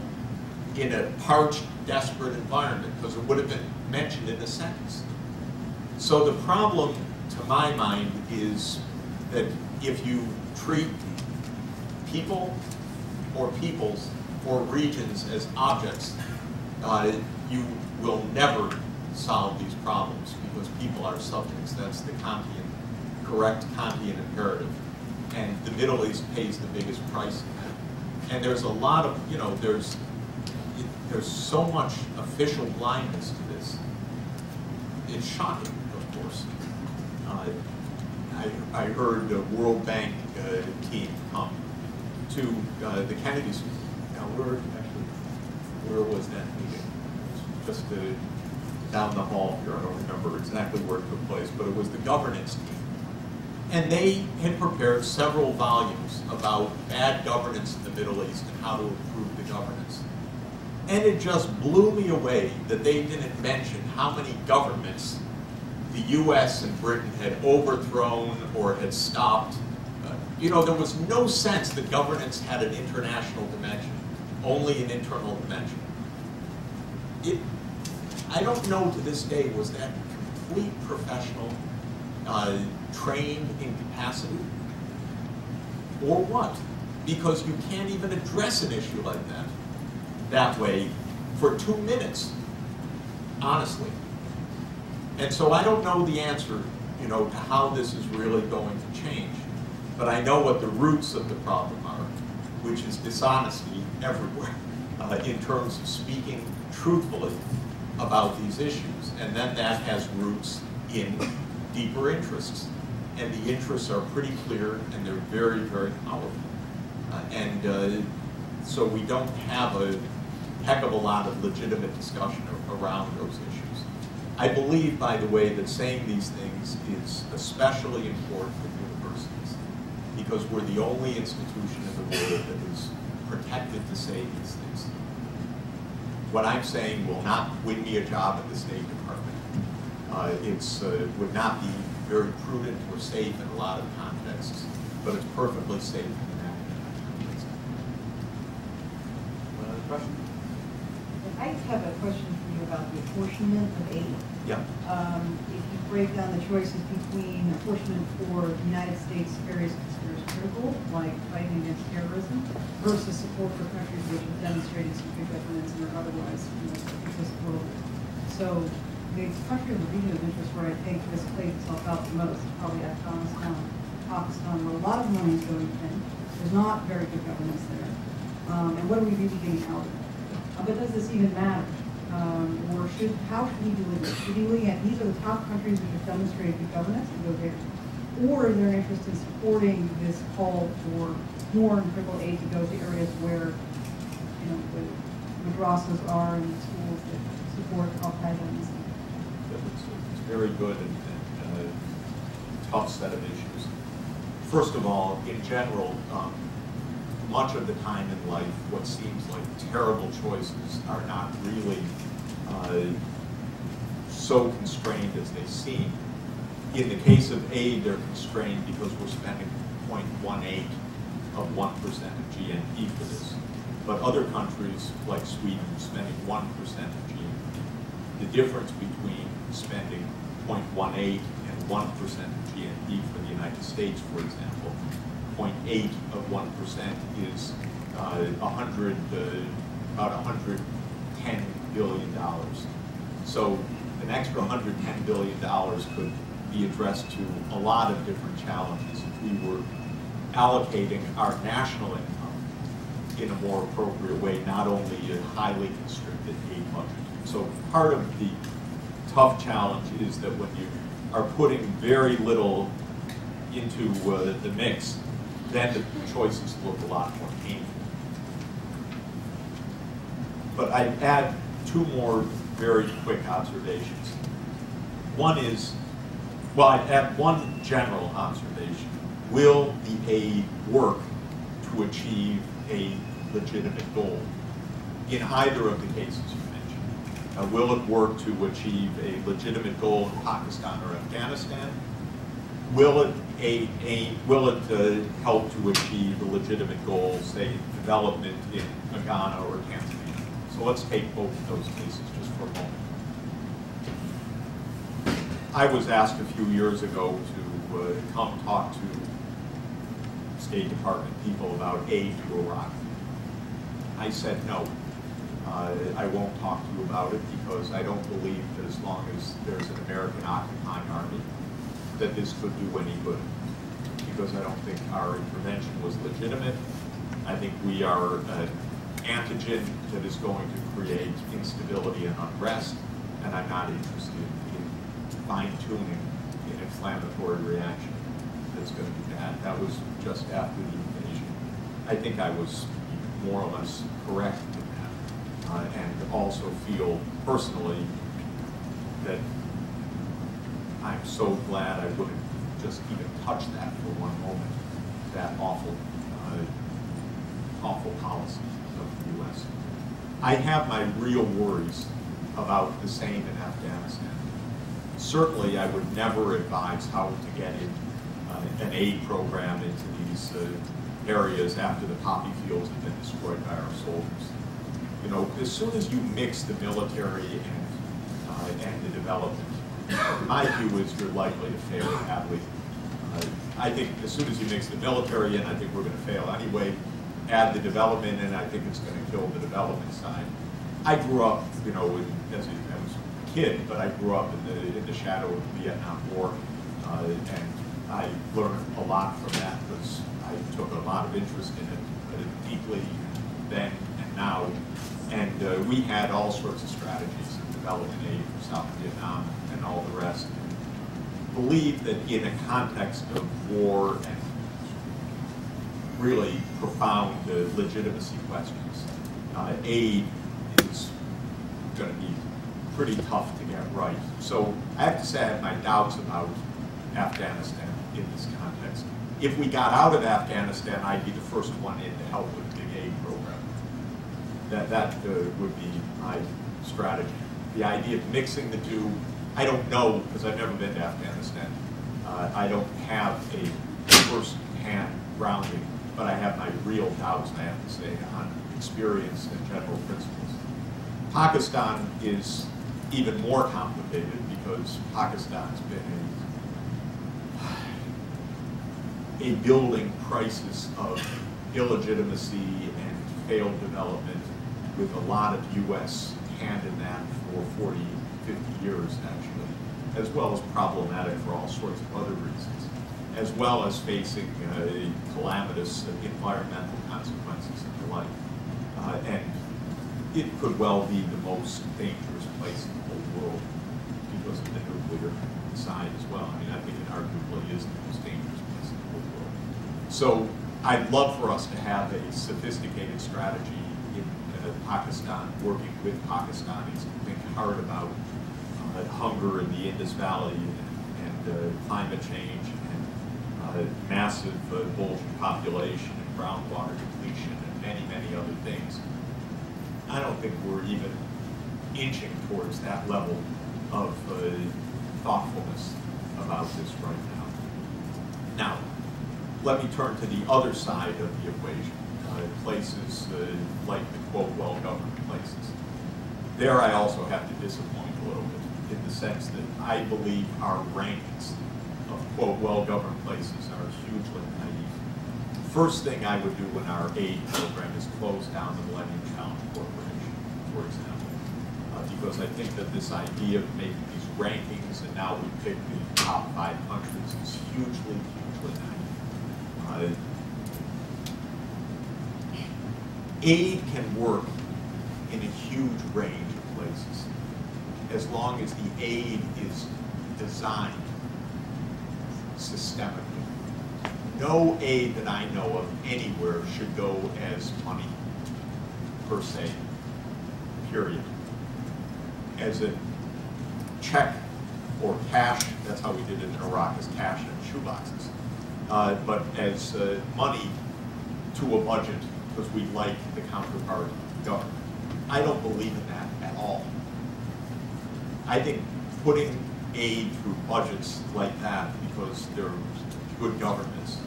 in a parched, desperate environment, because it would have been mentioned in a sentence. So the problem, to my mind, is that if you treat people or peoples or regions as objects, you will never solve these problems because people are subjects. That's the Kantian, correct Kantian imperative. And the Middle East pays the biggest price. And there's a lot of, you know, there's so much official blindness to this. It's shocking, of course. I heard the World Bank team come to the Kennedy School. Now, where was that meeting? Just down the hall here. I don't remember exactly where it took place, but it was the governance team. And they had prepared several volumes about bad governance in the Middle East and how to improve the governance. And it just blew me away that they didn't mention how many governments the US and Britain had overthrown or had stopped. You know, there was no sense that governance had an international dimension, only an internal dimension. I don't know to this day, was that complete professional, trained incapacity, or what? Because you can't even address an issue like that way for 2 minutes, honestly. And so I don't know the answer, you know, to how this is really going to change. But I know what the roots of the problem are, which is dishonesty everywhere in terms of speaking truthfully about these issues. And then that has roots in deeper interests. And the interests are pretty clear, and they're very, very powerful. So we don't have a heck of a lot of legitimate discussion around those issues. I believe, by the way, that saying these things is especially important for universities because we're the only institution in the world that is protected to say these things. What I'm saying will not win me a job at the State Department. It would not be very prudent or safe in a lot of contexts, but it's perfectly safe in an academic context. Another question? I just have a question for you about the apportionment of aid. Yeah. If you break down the choices between apportionment for the United States areas considered critical, like fighting against terrorism, versus support for countries which have demonstrated some good governance and are otherwise, you know, accessible. So the country of the region of interest where I think this played itself out the most is probably Afghanistan, Pakistan, where a lot of money is going in. There's not very good governance there. And what are we really getting out of it? But does this even matter? Or how should we do with this? Should we be looking at these are the top countries which have demonstrated good governance and go there? Or is there an interest in supporting this call for more critical aid to go to areas where, you know, the madrasas are and the schools that support Al-Qaeda and stuff? It's very good and a tough set of issues. First of all, in general, much of the time in life, what seems like terrible choices are not really so constrained as they seem. In the case of aid, they're constrained because we're spending 0.18 of 1% of GNP for this. But other countries, like Sweden, are spending 1% of GNP. The difference between spending 0.18 and 1% of GNP for the United States, for example, 0.8 of 1% is about $110 billion. So an extra $110 billion could be addressed to a lot of different challenges if we were allocating our national income in a more appropriate way, not only a highly constricted aid budget. So part of the tough challenge is that when you are putting very little into the mix, then the choices look a lot more painful. But I'd add two more very quick observations. One is, well, I'd add one general observation. Will the aid work to achieve a legitimate goal in either of the cases you mentioned? Will it work to achieve a legitimate goal in Pakistan or Afghanistan? Will it help to achieve a legitimate goal, say, development in Ghana or Tanzania? So let's take both of those cases just for a moment. I was asked a few years ago to come talk to State Department people about aid to Iraq. I said no. I won't talk to you about it because I don't believe that as long as there's an American occupying army that this could do any good. Because I don't think our intervention was legitimate. I think we are an antigen that is going to create instability and unrest, and I'm not interested in fine-tuning an inflammatory reaction that's going to be bad. That was just after the invasion. I think I was more or less correct in that, and also feel personally that I'm so glad I wouldn't just even touch that for one moment, that awful policy of the U.S. I have my real worries about the same in Afghanistan. Certainly, I would never advise how to get an aid program into these areas after the poppy fields have been destroyed by our soldiers. You know, as soon as you mix the military and the development, my view is you're likely to fail badly. I think as soon as you mix the military in, I think we're going to fail anyway. Add the development in, I think it's going to kill the development side. I grew up, you know, as a kid, but I grew up in the shadow of the Vietnam War, and I learned a lot from that because I took a lot of interest in it deeply then and now. And we had all sorts of strategies of development aid for South Vietnam and all the rest. Believe that in a context of war and really profound legitimacy questions, aid is going to be pretty tough to get right. So I have to say I have my doubts about Afghanistan in this context. If we got out of Afghanistan, I'd be the first one in to help with the big aid program. That would be my strategy. The idea of mixing the two, I don't know, because I've never been to Afghanistan. I don't have a first-hand grounding, but I have my real doubts, I have to say, on experience and general principles. Pakistan is even more complicated because Pakistan's been a building crisis of illegitimacy and failed development with a lot of U.S. hand in that for 40, 50 years, actually, as well as problematic for all sorts of other reasons, as well as facing calamitous environmental consequences and the like. And it could well be the most dangerous place in the whole world because of the nuclear side as well. I mean, I think it arguably is the most dangerous place in the whole world. So I'd love for us to have a sophisticated strategy in Pakistan, working with Pakistanis to think hard about hunger in the Indus Valley and climate change and massive bulging population and groundwater depletion and many, many other things. I don't think we're even inching towards that level of thoughtfulness about this right now. Now, let me turn to the other side of the equation, places like the quote well-governed places. There I also have to disappoint a little bit in the sense that I believe our rankings of quote well-governed places are hugely naive. First thing I would do in our aid program is close down the Millennial Corporation, for example, because I think that this idea of making these rankings and now we pick the top 5 countries is hugely, hugely naive. Aid can work in a huge range of places as long as the aid is designed systemically. No aid that I know of anywhere should go as money, per se, period. As a check or cash, that's how we did it in Iraq, as cash in shoeboxes. But as money to a budget, because we like the counterpart government. I don't believe in that at all. I think putting aid through budgets like that because they're good governments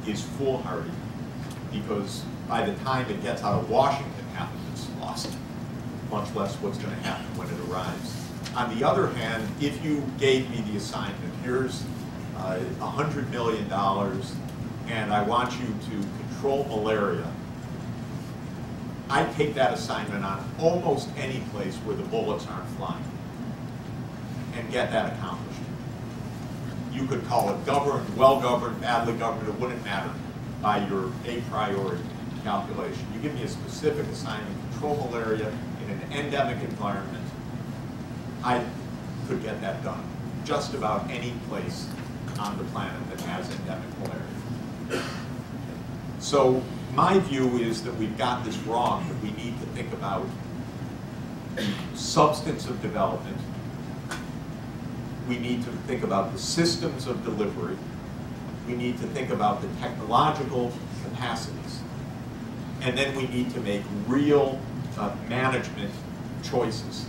is foolhardy, because by the time it gets out of Washington, half of it's lost, much less what's going to happen when it arrives. On the other hand, if you gave me the assignment, here's $100 million, and I want you to control malaria, I'd take that assignment on almost any place where the bullets aren't flying and get that accomplished. You could call it governed, well-governed, badly governed, it wouldn't matter by your a priori calculation. You give me a specific assignment, control malaria in an endemic environment, I could get that done. Just about any place on the planet that has endemic malaria. So my view is that we've got this wrong, that we need to think about the substance of development. We need to think about the systems of delivery. We need to think about the technological capacities. And then we need to make real management choices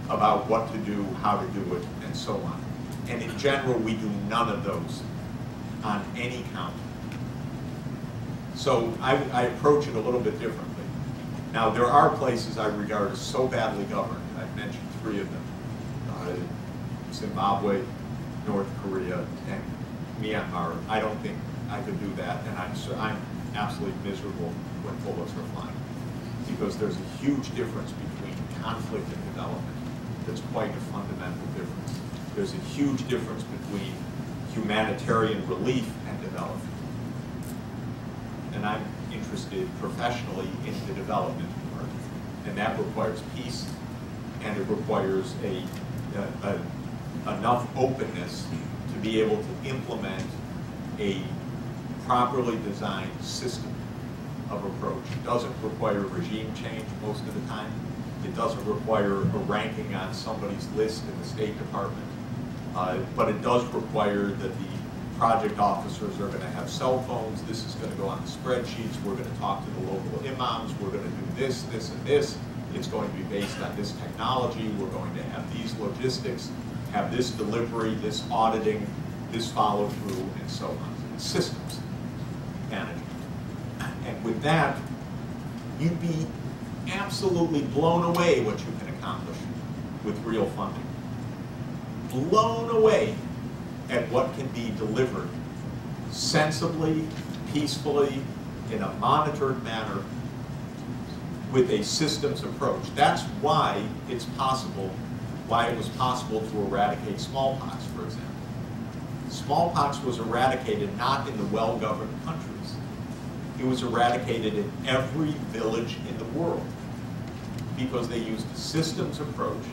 about what to do, how to do it, and so on. And in general, we do none of those on any count. So I approach it a little bit differently. Now, there are places I regard as so badly governed. I've mentioned 3 of them. Zimbabwe, North Korea, and Myanmar. I don't think I could do that, and I'm absolutely miserable when bullets are flying, because there's a huge difference between conflict and development. That's quite a fundamental difference. There's a huge difference between humanitarian relief and development. And I'm interested professionally in the development part, and that requires peace, and it requires enough openness to be able to implement a properly designed system of approach. It doesn't require regime change most of the time. It doesn't require a ranking on somebody's list in the State Department. But it does require that the project officers are going to have cell phones. This is going to go on the spreadsheets. We're going to talk to the local imams. We're going to do this, this, and this. It's going to be based on this technology. We're going to have these logistics, have this delivery, this auditing, this follow through, and so on. It's systems management. And with that, you'd be absolutely blown away what you can accomplish with real funding. Blown away at what can be delivered sensibly, peacefully, in a monitored manner with a systems approach. That's why it's possible, why it was possible to eradicate smallpox, for example. Smallpox was eradicated not in the well-governed countries. It was eradicated in every village in the world because they used a systems approach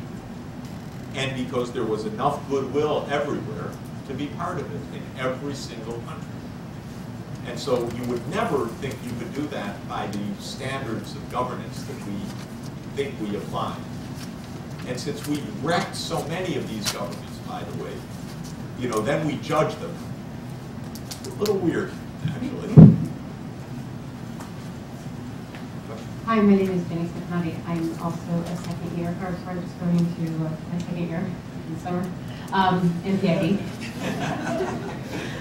and because there was enough goodwill everywhere to be part of it in every single country. And so you would never think you could do that by the standards of governance that we think we apply. And since we wrecked so many of these governments, by the way, you know, then we judge them. It's a little weird, actually. Hi, my name is Jenny Stefani. I'm also a second year, or sorry, just going to my second year in summer, in PID.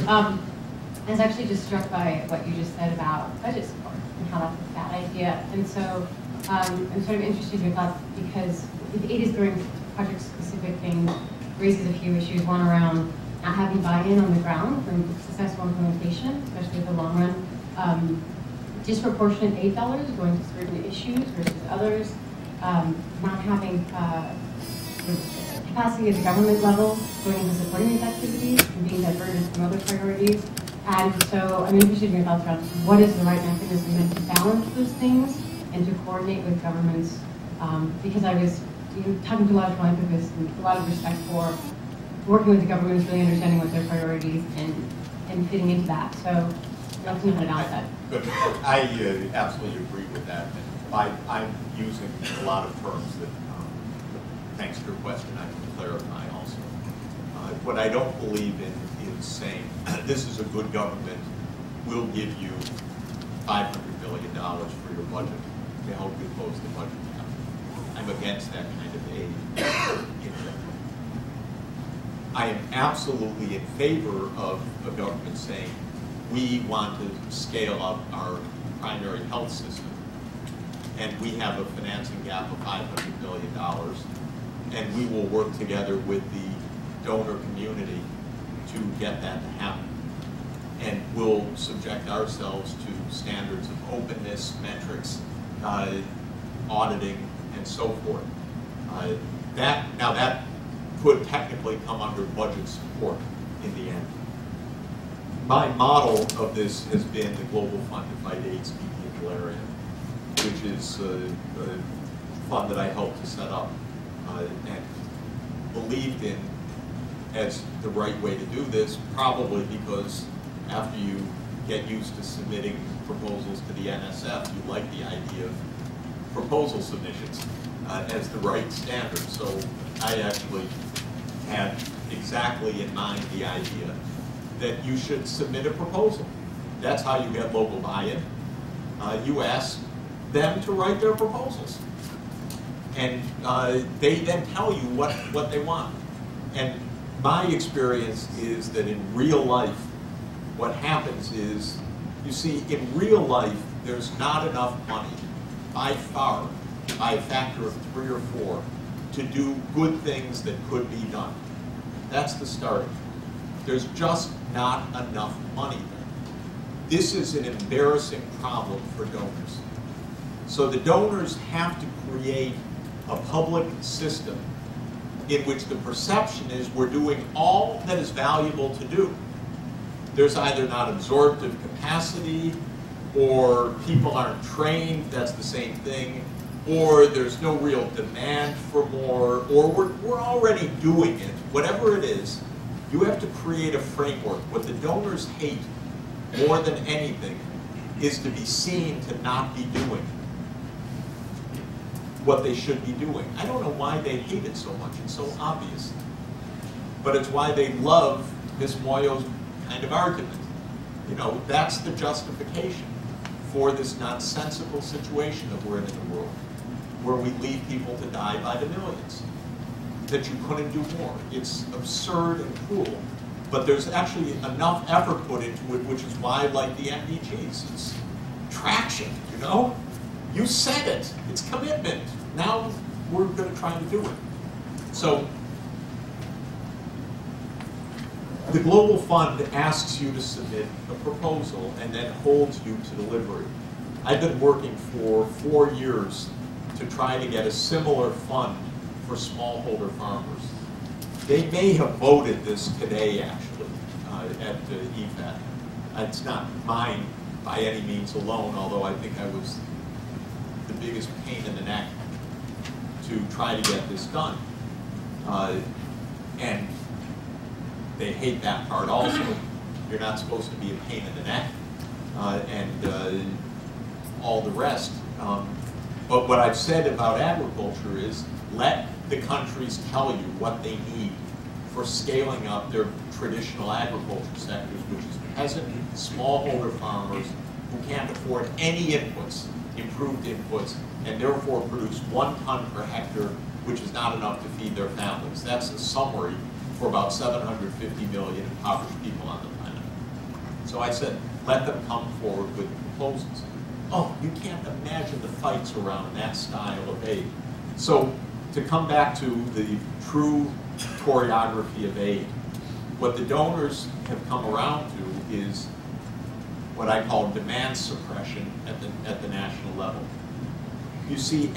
I was actually just struck by what you just said about budget support and how that's a bad idea. And so I'm sort of interested in your thoughts, because if aid is going to project-specific things, raises a few issues, one around not having buy-in on the ground from successful implementation, especially in the long run. Disproportionate aid dollars going to certain issues versus others, not having capacity at the government level going into supporting these activities and being diverted from other priorities. And so I'm interested in your thoughts around what is the right mechanism then to balance those things and to coordinate with governments, because I was talking to a lot of philanthropists and a lot of respect for working with the governments, really understanding what their priorities and fitting into that. So I'd love to know how to balance that. Good. I absolutely agree with that. And I'm using a lot of terms that, thanks to your question, I can clarify also. What I don't believe in is saying, this is a good government, we'll give you $500 billion for your budget to help you close the budget gap. I'm against that kind of aid in general. I am absolutely in favor of a government saying, we want to scale up our primary health system, and we have a financing gap of $500 billion, and we will work together with the donor community to get that to happen. And we'll subject ourselves to standards of openness, metrics, auditing, and so forth. That could technically come under budget support in the end. My model of this has been the Global Fund to Fight AIDS, TB, and Malaria, which is a fund that I helped to set up and believed in as the right way to do this, probably because after you get used to submitting proposals to the NSF, you like the idea of proposal submissions as the right standard. So I actually had exactly in mind the idea that you should submit a proposal. That's how you get local buy-in. You ask them to write their proposals. And they then tell you what they want. And my experience is that in real life, what happens is, you see, in real life, there's not enough money, by far, by a factor of 3 or 4, to do good things that could be done. That's the starting. There's just not enough money there. This is an embarrassing problem for donors. So the donors have to create a public system in which the perception is we're doing all that is valuable to do. There's either not absorptive capacity, or people aren't trained, that's the same thing, or there's no real demand for more, or we're already doing it. Whatever it is, you have to create a framework. What the donors hate more than anything is to be seen to not be doing what they should be doing. I don't know why they hate it so much. It's so obvious. But it's why they love Ms. Moyo's kind of argument. You know, that's the justification for this nonsensical situation that we're in the world, where we leave people to die by the millions, that you couldn't do more. It's absurd and cruel. But there's actually enough effort put into it, which is why I like the MDGs. It's traction, you know? You said it. It's commitment. Now we're going to try to do it. So the Global Fund asks you to submit a proposal and then holds you to delivery. I've been working for 4 years to try to get a similar fund for smallholder farmers. They may have voted this today, actually, at EFAT. It's not mine by any means alone, although I think I was the biggest pain in the neck to try to get this done. And they hate that part also. You're not supposed to be a pain in the neck, and all the rest. But what I've said about agriculture is let the countries tell you what they need for scaling up their traditional agriculture sectors, which is peasant, smallholder farmers who can't afford any inputs, improved inputs, and therefore produce 1 ton per hectare, which is not enough to feed their families. That's a summary for about 750 million impoverished people on the planet. So I said, let them come forward with proposals. Oh, you can't imagine the fights around that style of aid. So to come back to the true choreography of aid, what the donors have come around to is what I call demand suppression at the national level. You see,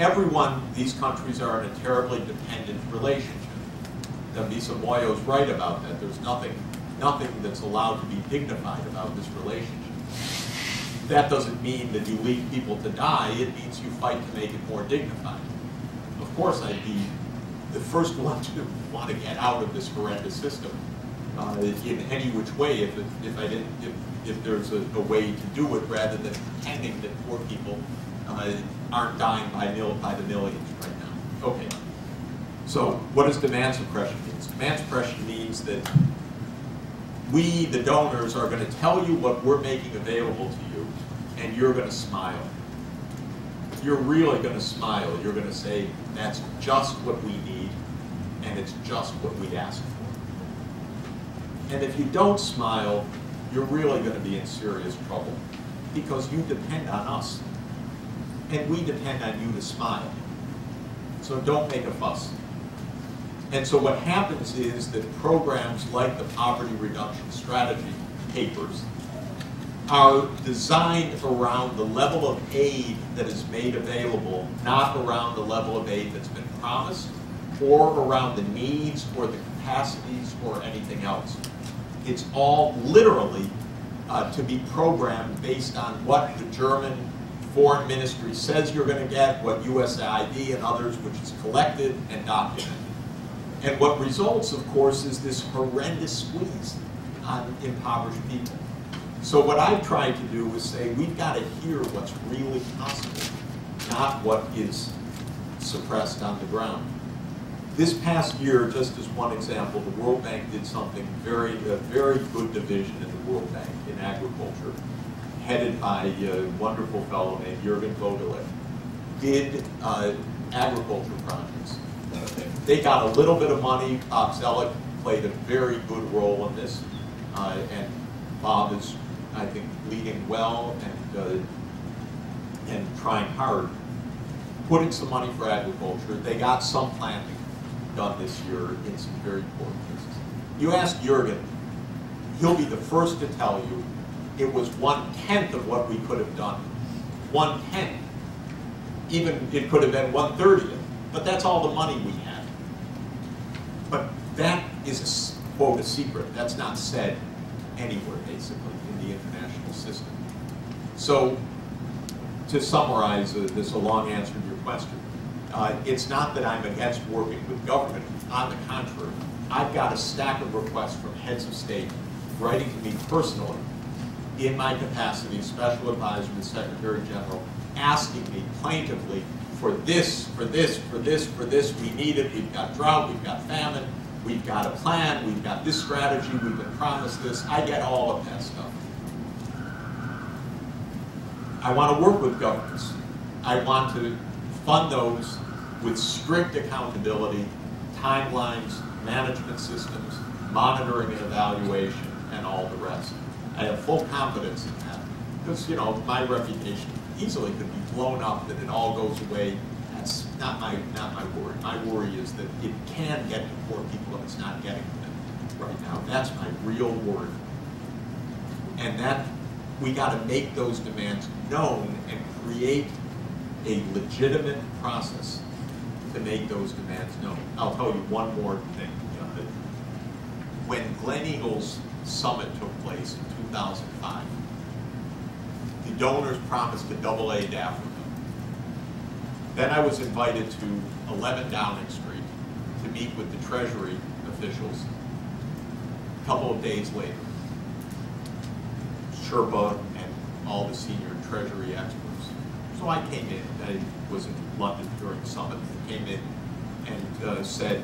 these countries are in a terribly dependent relationship. Ms. Moyo's right about that. There's nothing that's allowed to be dignified about this relationship. That doesn't mean that you leave people to die. It means you fight to make it more dignified. Of course, I'd be the first one to want to get out of this horrendous system in any which way if there's a way to do it, rather than pretending that poor people aren't dying by the millions right now. Okay. So what does demand suppression mean? Demand suppression means that we, the donors, are going to tell you what we're making available to you, and you're going to smile. You're really going to smile. You're going to say, that's just what we need, and it's just what we asked for. And if you don't smile, you're really going to be in serious trouble, because you depend on us, and we depend on you to smile. So don't make a fuss. And so what happens is that programs like the poverty reduction strategy papers are designed around the level of aid that is made available, not around the level of aid that's been promised, or around the needs or the capacities or anything else. It's all literally to be programmed based on what the German foreign ministry says you're going to get, what USAID and others, which is collected and documented. And what results, of course, is this horrendous squeeze on impoverished people. So what I've tried to do is say, we've got to hear what's really possible, not what is suppressed on the ground. This past year, just as one example, the World Bank did something a very good division in the World Bank in agriculture, headed by a wonderful fellow named Jürgen Vogelin, did agriculture projects. They got a little bit of money. Bob Zellick played a very good role in this, and Bob is, I think, leading well and trying hard, putting some money for agriculture. They got some planting done this year in some very poor places. You ask Jürgen, he'll be the first to tell you it was 1/10 of what we could have done. 1/10. Even it could have been 1/30th, but that's all the money we had. But that is, quote, a secret. That's not said anywhere, basically, in the international system. So, to summarize, this is a long answer to your question. It's not that I'm against working with government. On the contrary, I've got a stack of requests from heads of state writing to me personally in my capacity as Special Advisor to the Secretary General, asking me plaintively for this, for this, for this, for this. We need it. We've got drought. We've got famine. We've got a plan. We've got this strategy. We've been promised this. I get all of that stuff. I want to work with governments. I want to fund those with strict accountability, timelines, management systems, monitoring and evaluation, and all the rest. I have full confidence in that because, you know, my reputation easily could be blown up that it all goes away. That's not my worry. My worry is that it can get to poor people and it's not getting to them right now. That's my real worry. And that we got to make those demands known and create a legitimate process to make those demands known. I'll tell you one more thing. When Glen Eagle's summit took place in 2005, the donors promised to double aid to Africa. Then I was invited to 11 Downing Street to meet with the Treasury officials a couple of days later. Sherpa and all the senior Treasury experts. So I came in, I was in London during the summit, I came in and said,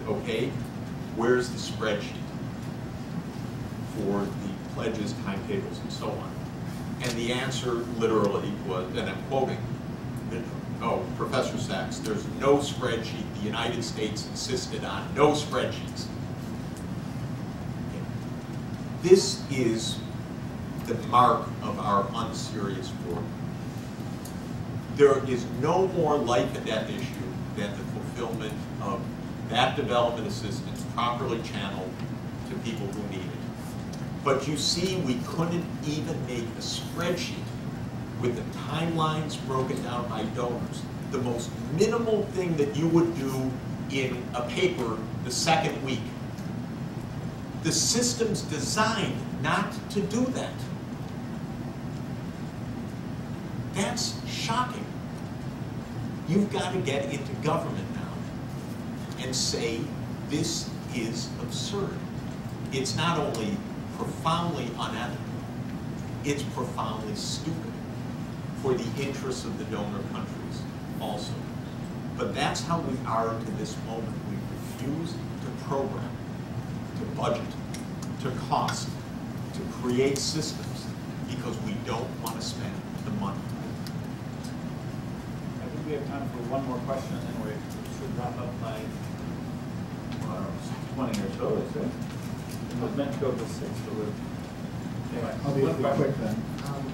okay, where's the spreadsheet for the pledges, timetables, and so on? And the answer literally was, and I'm quoting, oh, Professor Sachs, there's no spreadsheet. The United States insisted on no spreadsheets. This is the mark of our unserious work. There is no more life and death issue than the fulfillment of that development assistance properly channeled to people who need it. But you see, we couldn't even make a spreadsheet with the timelines broken down by donors. The most minimal thing that you would do in a paper the second week. The system's designed not to do that. That's shocking. You've got to get into government now and say, this is absurd. It's not only profoundly unethical, it's profoundly stupid for the interests of the donor countries also. But that's how we are to this moment. We refuse to program, to budget, to cost, to create systems because we don't want to spend the money. I think we have time for one more question, and then we should wrap up by 20 or so, is it? It was meant to go to 6, so we're... Anyway, I'll be quick then.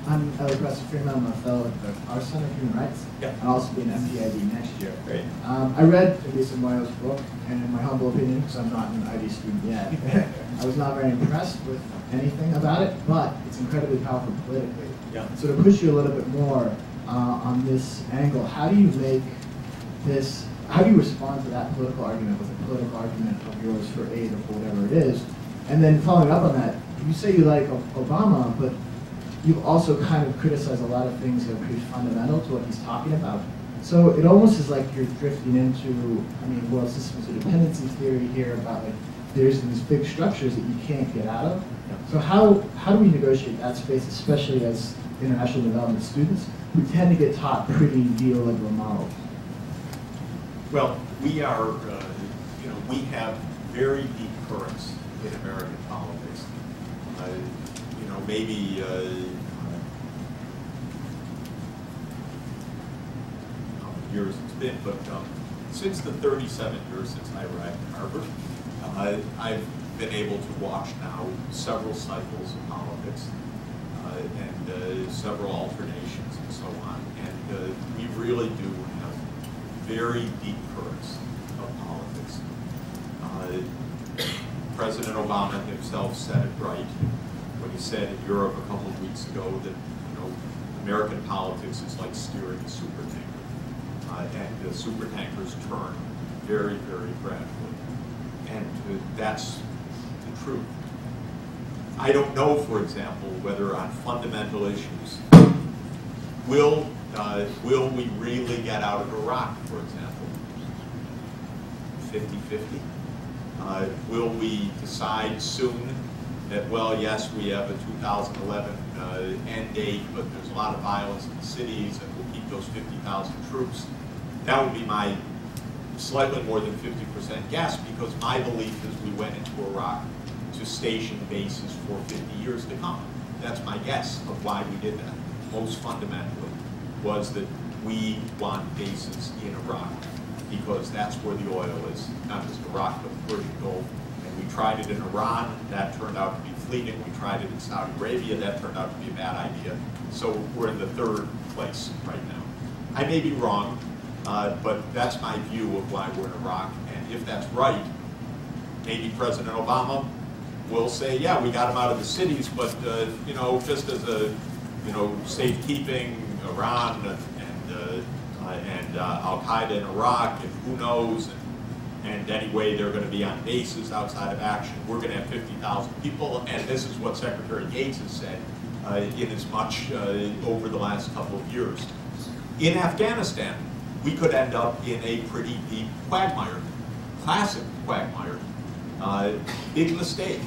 I'm Professor Freeman. I'm a fellow at the Our Center of Human Rights. Yeah. I'll also be an MPID next year. Great. I read Elisa Moyo's book, and in my humble opinion, because I'm not an IB student yet, I was not very impressed with anything about it, but it's incredibly powerful politically. Yeah. So to push you a little bit more on this angle, how do you make this, how do you respond to that political argument with a political argument of yours for aid or for whatever it is? And then following up on that, you say you like Obama, but you've also kind of criticized a lot of things that are pretty fundamental to what he's talking about. So it almost is like you're drifting into, I mean, world systems of dependency theory here about like, there's these big structures that you can't get out of. So how do we negotiate that space, especially as international development students who tend to get taught pretty neoliberal models? Well, we are, we have very deep currents in American politics. Maybe how many years it's been, but since the 37 years since I arrived at Harvard, I've been able to watch now several cycles of politics and several alternations and so on. And we really do have very deep currents of politics. President Obama himself said it right when he said in Europe a couple of weeks ago that American politics is like steering a supertanker, and the supertankers turn very, very gradually, and that's the truth. I don't know, for example, whether on fundamental issues will we really get out of Iraq, for example, 50-50? Will we decide soon that, well, yes, we have a 2011 end date, but there's a lot of violence in the cities, and we'll keep those 50,000 troops? That would be my slightly more than 50% guess, because my belief is we went into Iraq to station bases for 50 years to come. That's my guess of why we did that. Most fundamentally was that we want bases in Iraq, because that's where the oil is, not just Iraq, but the Persian Gulf. And we tried it in Iran, that turned out to be fleeting. We tried it in Saudi Arabia, that turned out to be a bad idea. So we're in the third place right now. I may be wrong, but that's my view of why we're in Iraq. And if that's right, maybe President Obama will say, yeah, we got him out of the cities, but just as a safekeeping, Iran and Al-Qaeda in Iraq, and who knows, and anyway, they're going to be on bases outside of action. We're going to have 50,000 people, and this is what Secretary Gates has said in as much over the last couple of years. In Afghanistan, we could end up in a pretty deep quagmire, classic quagmire, big mistake,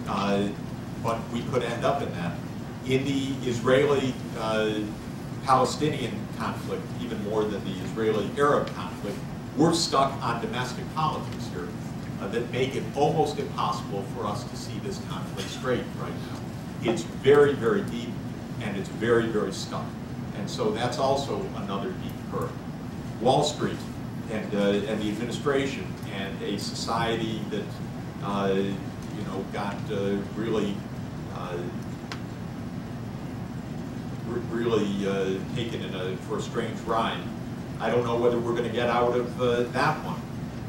but we could end up in that. In the Israeli-Palestinian conflict, even more than the Israeli-Arab conflict, we're stuck on domestic politics here that make it almost impossible for us to see this conflict straight right now. It's very, very deep, and it's very, very stuck. And so that's also another deep curve. Wall Street and the administration and a society that got really taken for a strange ride. I don't know whether we're going to get out of that one.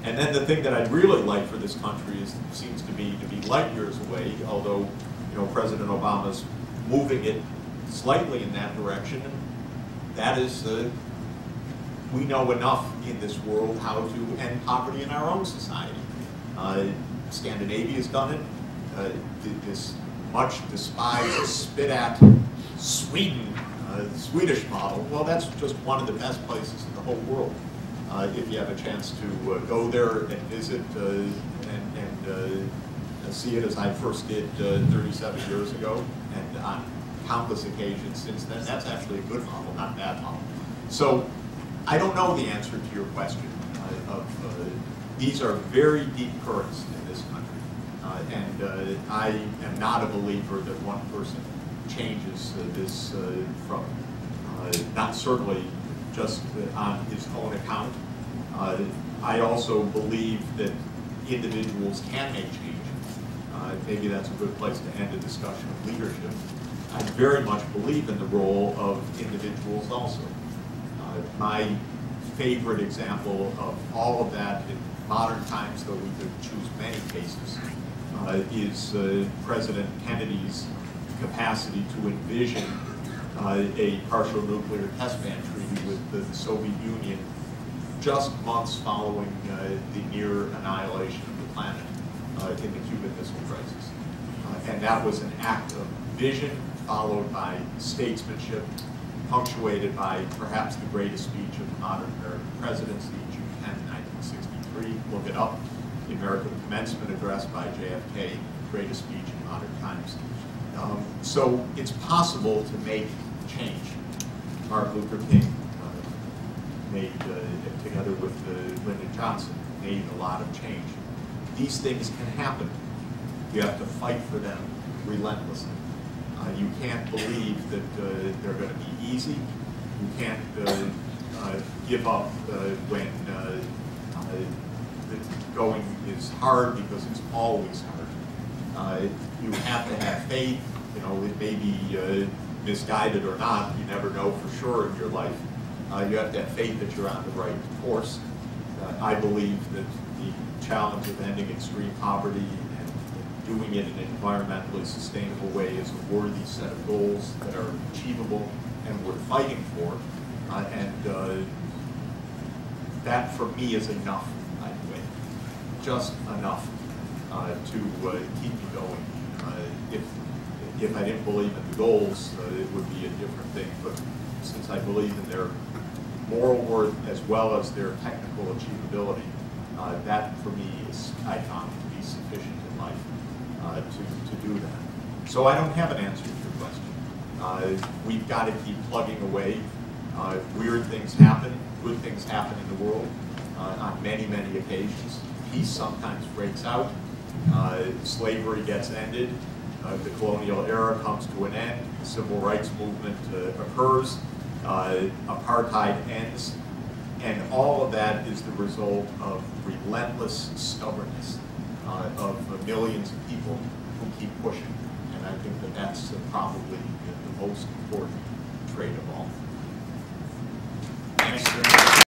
And then the thing that I'd really like for this country seems to be light years away, although President Obama's moving it slightly in that direction. And that is, we know enough in this world how to end poverty in our own society. Scandinavia's done it. This much despised, spit at Sweden, the Swedish model, well, that's just one of the best places in the whole world. If you have a chance to go there and visit and see it as I first did 37 years ago, and on countless occasions since then, that's actually a good model, not a bad model. So I don't know the answer to your question. These are very deep currents in this country, and I am not a believer that one person changes this from, not certainly just on his own account. I also believe that individuals can make change. Maybe that's a good place to end a discussion of leadership. I very much believe in the role of individuals also. My favorite example of all of that in modern times, though we could choose many cases, is President Kennedy's capacity to envision a partial nuclear test ban treaty with the Soviet Union just months following the near annihilation of the planet in the Cuban Missile Crisis. And that was an act of vision followed by statesmanship, punctuated by perhaps the greatest speech of the modern American presidency, June 10, 1963. Look it up. The American Commencement Address by JFK, greatest speech in modern times. So it's possible to make change. Martin Luther King made, together with Lyndon Johnson, made a lot of change. These things can happen. You have to fight for them relentlessly. You can't believe that they're going to be easy. You can't give up when the going is hard, because it's always hard. You have to have faith. You know, it may be misguided or not. You never know for sure in your life. You have to have faith that you're on the right course. I believe that the challenge of ending extreme poverty and doing it in an environmentally sustainable way is a worthy set of goals that are achievable and worth fighting for. That for me is enough, I think. Just enough to keep me going. If I didn't believe in the goals, it would be a different thing. But since I believe in their moral worth as well as their technical achievability, that for me is, I found to be sufficient in life to do that. So I don't have an answer to your question. We've got to keep plugging away. Weird things happen, good things happen in the world on many, many occasions. Peace sometimes breaks out. Slavery gets ended. The colonial era comes to an end. The civil rights movement occurs. Apartheid ends. And all of that is the result of relentless stubbornness of millions of people who keep pushing. And I think that that's probably the most important trait of all. Thanks very much.